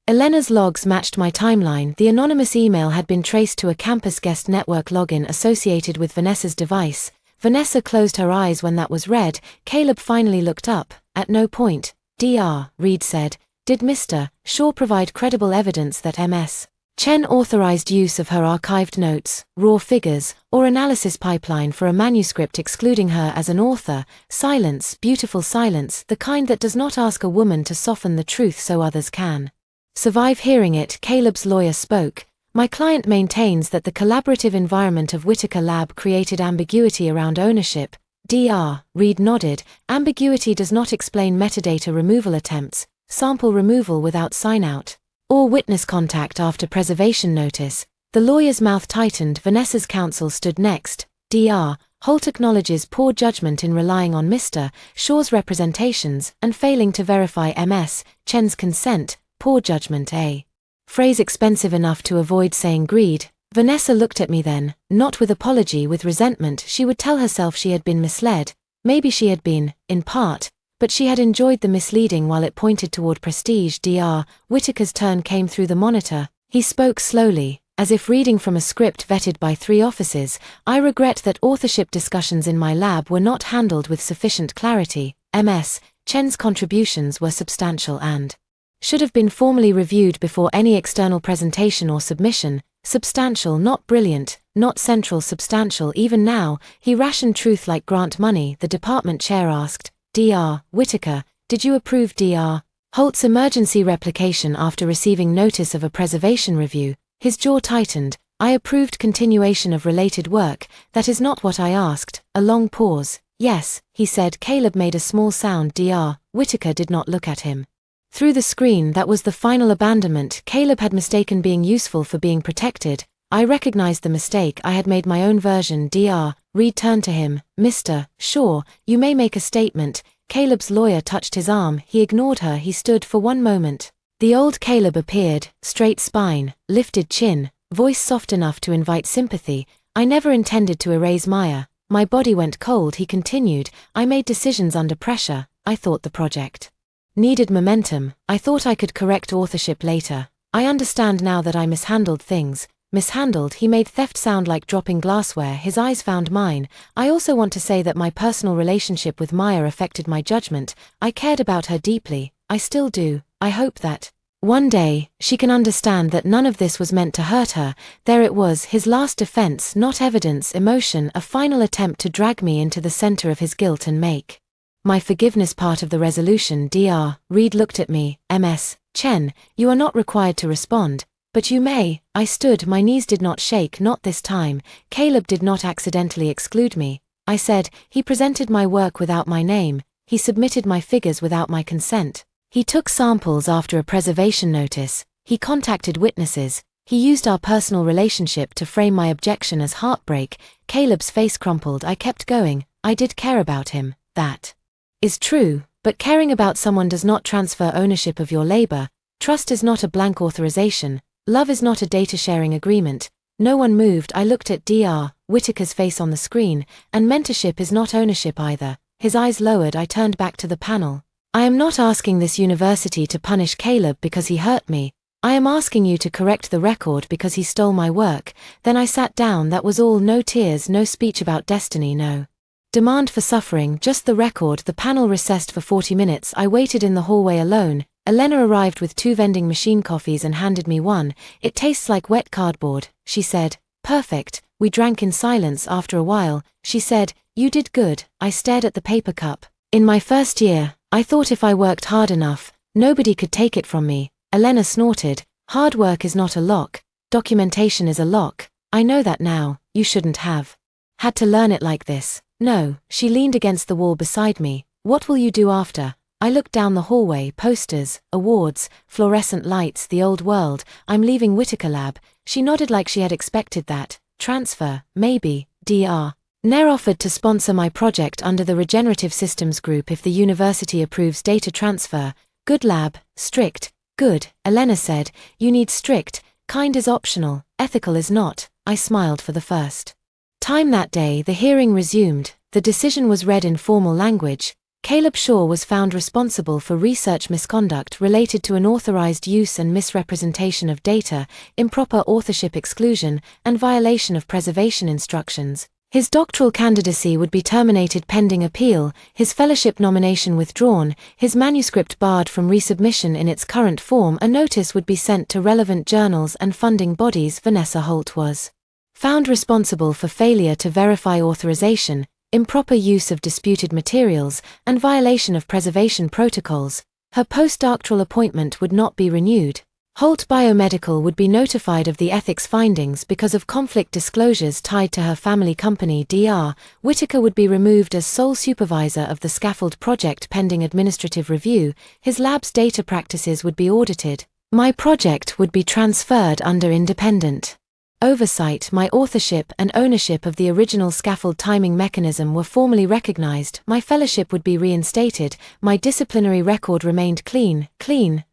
Elena's logs matched my timeline. The anonymous email had been traced to a campus guest network login associated with Vanessa's device. Vanessa closed her eyes when that was read. Caleb finally looked up. "At no point," Dr. Reed said, "did Mr. Shaw provide credible evidence that Ms. Chen authorized use of her archived notes, raw figures, or analysis pipeline for a manuscript excluding her as an author." Silence, beautiful silence, the kind that does not ask a woman to soften the truth so others can survive hearing it, Caleb's lawyer spoke. My client maintains that the collaborative environment of Whitaker Lab created ambiguity around ownership. Dr. Reed nodded. Ambiguity does not explain metadata removal attempts, sample removal without sign-out, or witness contact after preservation notice. The lawyer's mouth tightened. Vanessa's counsel stood next. Dr. Holt acknowledges poor judgment in relying on Mr. Shaw's representations and failing to verify Ms. Chen's consent. Poor judgment, a phrase expensive enough to avoid saying greed. Vanessa looked at me then, not with apology, with resentment. She would tell herself she had been misled. Maybe she had been, in part, but she had enjoyed the misleading while it pointed toward prestige. Dr. Whitaker's turn came through the monitor. He spoke slowly, as if reading from a script vetted by 3 offices. I regret that authorship discussions in my lab were not handled with sufficient clarity. Ms. Chen's contributions were substantial and should have been formally reviewed before any external presentation or submission. Substantial, not brilliant, not central. Substantial. Even now, he rationed truth like grant money. The department chair asked, Dr. Whitaker, did you approve Dr. Holt's emergency replication after receiving notice of a preservation review? His jaw tightened. I approved continuation of related work. That is not what I asked. A long pause. Yes, he said. Caleb made a small sound. Dr. Whitaker did not look at him. Through the screen, that was the final abandonment. Caleb had mistaken being useful for being protected. I recognized the mistake. I had made my own version. Dr. Reed turned to him. Mr. Shaw, you may make a statement. Caleb's lawyer touched his arm. He ignored her. He stood for one moment. The old Caleb appeared, straight spine, lifted chin, voice soft enough to invite sympathy. I never intended to erase Maya. My body went cold. He continued. I made decisions under pressure. I thought the project needed momentum. I thought I could correct authorship later. I understand now that I mishandled things. Mishandled. He made theft sound like dropping glassware. His eyes found mine. I also want to say that my personal relationship with Maya affected my judgment. I cared about her deeply. I still do. I hope that one day she can understand that none of this was meant to hurt her. There it was, his last defense, not evidence, emotion, a final attempt to drag me into the center of his guilt and make my forgiveness part of the resolution. Dr. Reed looked at me. Ms. Chen, you are not required to respond, but you may. I stood. My knees did not shake. Not this time. Caleb did not accidentally exclude me. I said, he presented my work without my name. He submitted my figures without my consent. He took samples after a preservation notice. He contacted witnesses. He used our personal relationship to frame my objection as heartbreak. Caleb's face crumpled. I kept going. I did care about him. That is true, but caring about someone does not transfer ownership of your labor. Trust is not a blank authorization. Love is not a data-sharing agreement. No one moved. I looked at Dr. Whitaker's face on the screen, and mentorship is not ownership either. His eyes lowered. I turned back to the panel. I am not asking this university to punish Caleb because he hurt me. I am asking you to correct the record because he stole my work. Then I sat down. That was all. No tears, no speech about destiny, no demand for suffering, just the record. The panel recessed for 40 minutes. I waited in the hallway alone. Elena arrived with 2 vending machine coffees and handed me one. It tastes like wet cardboard, she said. Perfect. We drank in silence. After a while, she said, you did good. I stared at the paper cup. In my first year, I thought if I worked hard enough, nobody could take it from me. Elena snorted. Hard work is not a lock. Documentation is a lock. I know that now. You shouldn't have had to learn it like this. No. She leaned against the wall beside me. What will you do after? I looked down the hallway. Posters, awards, fluorescent lights, the old world. I'm leaving Whitaker Lab. She nodded like she had expected that. Transfer, maybe. Dr. Nair offered to sponsor my project under the Regenerative Systems Group if the university approves data transfer. Good lab, strict. Good, Elena said. You need strict. Kind is optional, ethical is not. I smiled for the first time that day. The hearing resumed. The decision was read in formal language. Caleb Shaw was found responsible for research misconduct related to unauthorized use and misrepresentation of data, improper authorship exclusion, and violation of preservation instructions. His doctoral candidacy would be terminated pending appeal, his fellowship nomination withdrawn, his manuscript barred from resubmission in its current form. A notice would be sent to relevant journals and funding bodies. Vanessa Holt was found responsible for failure to verify authorization, improper use of disputed materials, and violation of preservation protocols. Her postdoctoral appointment would not be renewed. Holt Biomedical would be notified of the ethics findings because of conflict disclosures tied to her family company Dr. Whitaker would be removed as sole supervisor of the scaffold project pending administrative review, his lab's data practices would be audited, my project would be transferred under independent oversight, my authorship and ownership of the original scaffold timing mechanism were formally recognized, my fellowship would be reinstated, my disciplinary record remained clean,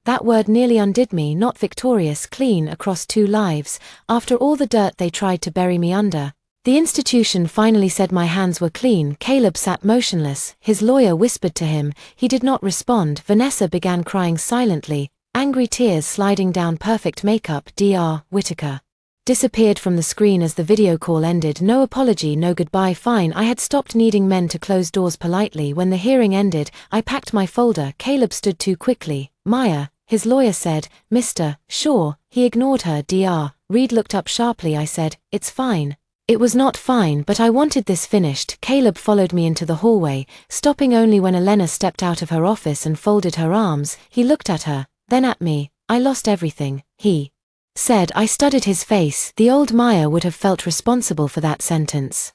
that word nearly undid me, not victorious, clean across 2 lives, after all the dirt they tried to bury me under. The institution finally said my hands were clean. Caleb sat motionless, his lawyer whispered to him, he did not respond. Vanessa began crying silently, angry tears sliding down perfect makeup. Dr. Whitaker disappeared from the screen as the video call ended. No apology, no goodbye. Fine, I had stopped needing men to close doors politely. When the hearing ended, I packed my folder. Caleb stood too quickly. Maya, his lawyer said, Mr. Shaw. He ignored her. Dr. Reed looked up sharply. I said, it's fine. It was not fine, but I wanted this finished. Caleb followed me into the hallway, stopping only when Elena stepped out of her office and folded her arms. He looked at her, then at me. I lost everything, he said. I studied his face. The old Maya would have felt responsible for that sentence.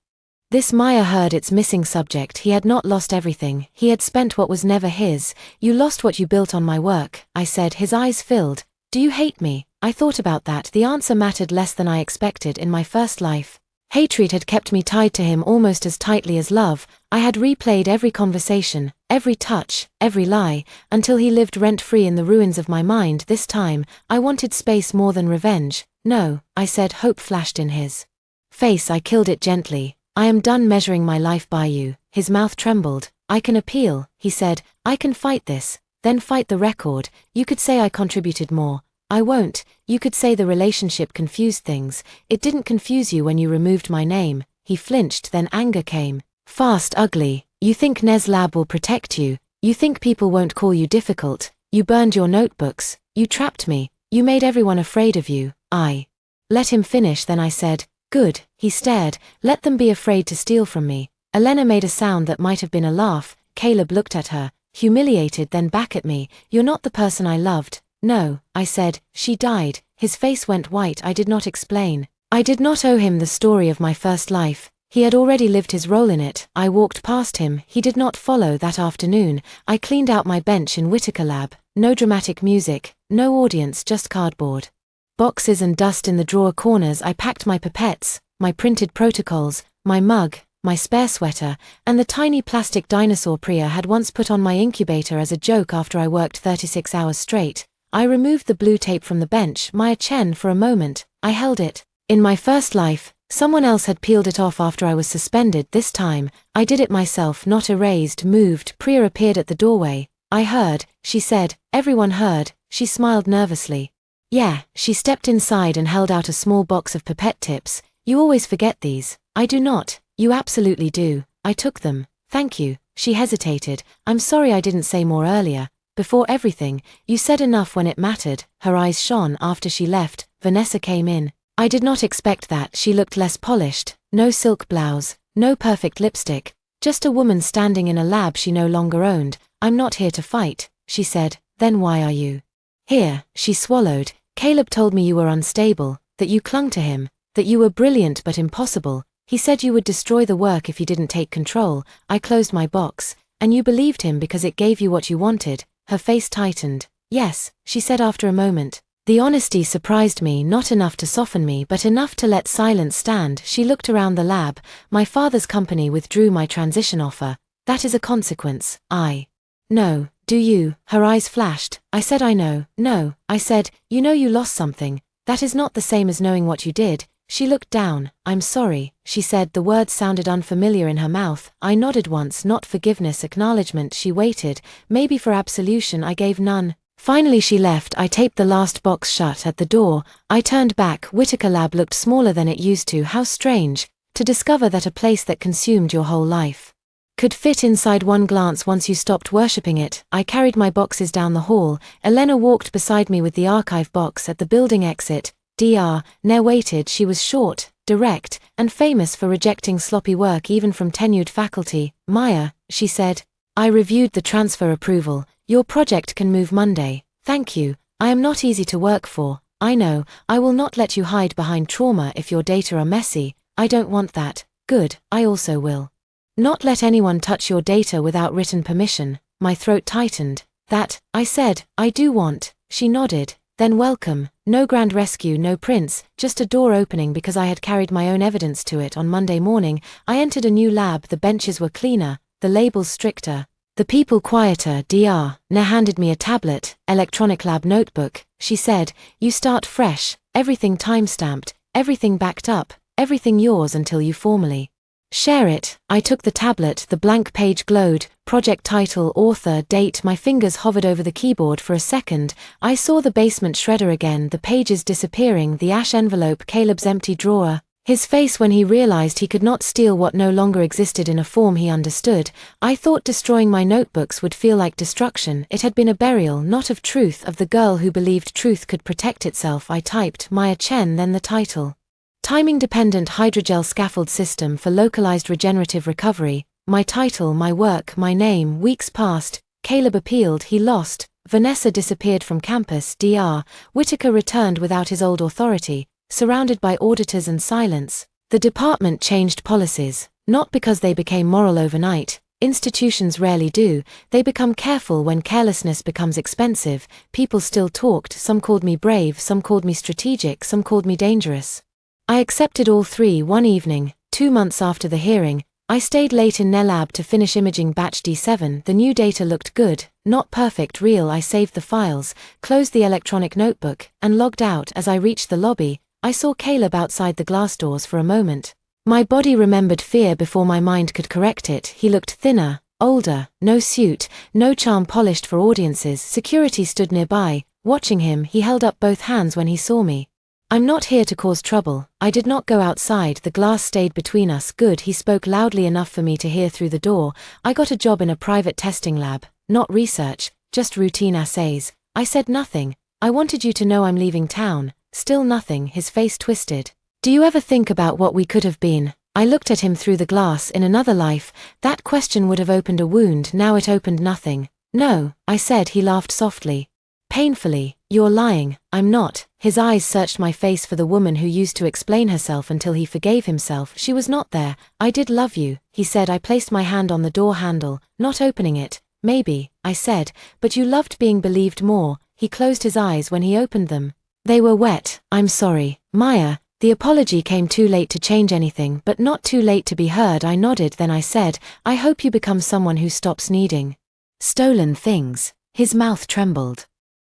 This Maya heard its missing subject. He had not lost everything. He had spent what was never his. You lost what you built on my work, I said. His eyes filled. Do you hate me? I thought about that. The answer mattered less than I expected in my first life. Hatred had kept me tied to him almost as tightly as love. I had replayed every conversation, every touch, every lie, until he lived rent-free in the ruins of my mind. This time, I wanted space more than revenge. No, I said. Hope flashed in his face. I killed it gently. I am done measuring my life by you. His mouth trembled. I can appeal, he said. I can fight this, then fight the record. You could say I contributed more. I won't. You could say the relationship confused things. It didn't confuse you when you removed my name. He flinched, then anger came. Fast, ugly. You think Nez Lab will protect you. You think people won't call you difficult. You burned your notebooks. You trapped me. You made everyone afraid of you. I let him finish, then I said, good. He stared. Let them be afraid to steal from me. Elena made a sound that might have been a laugh. Caleb looked at her, humiliated, then back at me. You're not the person I loved. No, I said, she died. His face went white. I did not explain. I did not owe him the story of my first life. He had already lived his role in it. I walked past him. He did not follow that afternoon. I cleaned out my bench in Whitaker Lab. No dramatic music, no audience, just cardboard boxes and dust in the drawer corners. I packed my pipettes, my printed protocols, my mug, my spare sweater, and the tiny plastic dinosaur Priya had once put on my incubator as a joke after I worked 36 hours straight. I removed the blue tape from the bench. Maya Chen, for a moment, I held it. In my first life, someone else had peeled it off after I was suspended. This time, I did it myself, not erased, moved. Priya appeared at the doorway. I heard, she said. Everyone heard. She smiled nervously. Yeah, she stepped inside and held out a small box of pipette tips. You always forget these. I do not. You absolutely do. I took them. Thank you. She hesitated. I'm sorry I didn't say more earlier. Before everything, you said enough when it mattered. Her eyes shone. After she left, Vanessa came in. I did not expect that. She looked less polished. No silk blouse, no perfect lipstick. Just a woman standing in a lab she no longer owned. I'm not here to fight, she said. Then why are you here? She swallowed. Caleb told me you were unstable, that you clung to him, that you were brilliant but impossible. He said you would destroy the work if you didn't take control. I closed my box, and you believed him because it gave you what you wanted. Her face tightened. Yes, she said after a moment. The honesty surprised me, not enough to soften me but enough to let silence stand. She looked around the lab. My father's company withdrew my transition offer. That is a consequence. I know. Do you? Her eyes flashed. I said I know. No, I said, you know you lost something. That is not the same as knowing what you did. She looked down. I'm sorry, she said. The words sounded unfamiliar in her mouth. I nodded once, not forgiveness, acknowledgement. She waited. Maybe for absolution. I gave none. Finally she left. I taped the last box shut at the door. I turned back. Whitaker Lab looked smaller than it used to. How strange, to discover that a place that consumed your whole life could fit inside one glance once you stopped worshipping it. I carried my boxes down the hall. Elena walked beside me with the archive box at the building exit. Dr. Ne waited. She was short, direct, and famous for rejecting sloppy work even from tenured faculty. Maya, she said. I reviewed the transfer approval. Your project can move Monday. Thank you. I am not easy to work for, I know. I will not let you hide behind trauma if your data are messy. I don't want that. Good, I also will not let anyone touch your data without written permission. My throat tightened. That, I said, I do want. She nodded. Then welcome. No grand rescue, no prince, just a door opening because I had carried my own evidence to it. On Monday morning, I entered a new lab. The benches were cleaner, the labels stricter, the people quieter. Dr. Ne handed me a tablet, electronic lab notebook. She said, you start fresh, everything time-stamped, everything backed up, everything yours until you formally share it. I took the tablet, the blank page glowed, project title, author, date. My fingers hovered over the keyboard for a second. I saw the basement shredder again, the pages disappearing, the ash envelope, Caleb's empty drawer. His face when he realized he could not steal what no longer existed in a form he understood. I thought destroying my notebooks would feel like destruction. It had been a burial, not of truth, of the girl who believed truth could protect itself. I typed Maya Chen, then the title. Timing-dependent hydrogel scaffold system for localized regenerative recovery. My title, my work, my name. Weeks passed. Caleb appealed, he lost. Vanessa disappeared from campus. Dr. Whitaker returned without his old authority, surrounded by auditors and silence. The department changed policies, not because they became moral overnight. Institutions rarely do. They become careful when carelessness becomes expensive. People still talked. Some called me brave, some called me strategic, some called me dangerous. I accepted all three. One evening, 2 months after the hearing, I stayed late in Nelab to finish imaging batch D7. The new data looked good, not perfect, real. I saved the files, closed the electronic notebook, and logged out. As I reached the lobby, I saw Caleb outside the glass doors. For a moment, my body remembered fear before my mind could correct it. He looked thinner, older, no suit, no charm polished for audiences. Security stood nearby, watching him. He held up both hands when he saw me. I'm not here to cause trouble. I did not go outside. The glass stayed between us. Good. He spoke loudly enough for me to hear through the door. I got a job in a private testing lab, not research, just routine assays. I said nothing. I wanted you to know I'm leaving town. Still nothing. His face twisted. Do you ever think about what we could have been? I looked at him through the glass. In another life, that question would have opened a wound. Now it opened nothing. No, I said. He laughed softly. Painfully. You're lying. I'm not. His eyes searched my face for the woman who used to explain herself until he forgave himself. She was not there. I did love you, he said. I placed my hand on the door handle, not opening it. Maybe, I said, but you loved being believed more. He closed his eyes when he opened them. They were wet. I'm sorry, Maya. The apology came too late to change anything, but not too late to be heard. I nodded. Then I said, I hope you become someone who stops needing stolen things. His mouth trembled.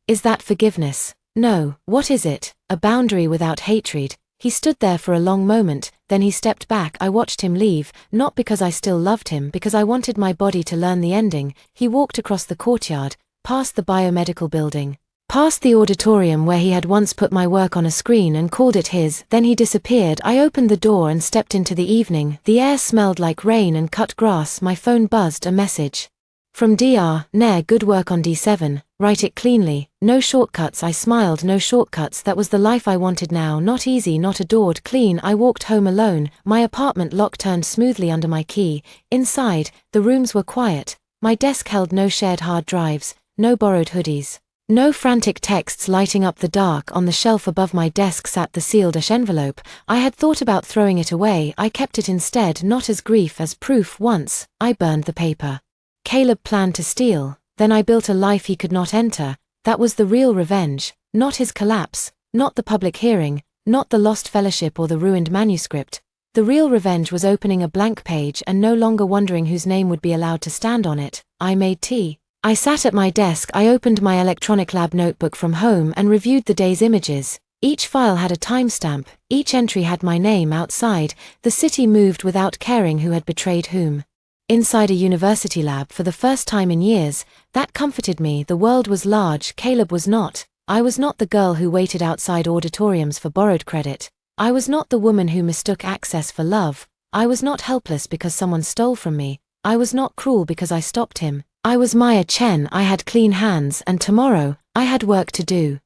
Is that forgiveness? No. What is it? A boundary without hatred. He stood there for a long moment, then he stepped back. I watched him leave, not because I still loved him, because I wanted my body to learn the ending. He walked across the courtyard, past the biomedical building, past the auditorium where he had once put my work on a screen and called it his. Then he disappeared. I opened the door and stepped into the evening. The air smelled like rain and cut grass. My phone buzzed. A message from Dr. Ne. Good work on D7. Write it cleanly. No shortcuts. I smiled. No shortcuts. That was the life I wanted now. Not easy, not adored. Clean. I walked home alone. My apartment lock turned smoothly under my key. Inside, the rooms were quiet. My desk held no shared hard drives, no borrowed hoodies, no frantic texts lighting up the dark. On the shelf above my desk sat the sealed-ish envelope. I had thought about throwing it away. I kept it instead, not as grief, as proof. Once, I burned the paper. Caleb planned to steal. Then I built a life he could not enter. That was the real revenge. Not his collapse, not the public hearing, not the lost fellowship or the ruined manuscript. The real revenge was opening a blank page and no longer wondering whose name would be allowed to stand on it. I made tea. I sat at my desk. I opened my electronic lab notebook from home and reviewed the day's images. Each file had a timestamp. Each entry had my name. Outside, the city moved without caring who had betrayed whom. Inside a university lab for the first time in years, that comforted me. The world was large. Caleb was not. I was not the girl who waited outside auditoriums for borrowed credit. I was not the woman who mistook access for love. I was not helpless because someone stole from me. I was not cruel because I stopped him. I was Maya Chen. I had clean hands, and tomorrow, I had work to do.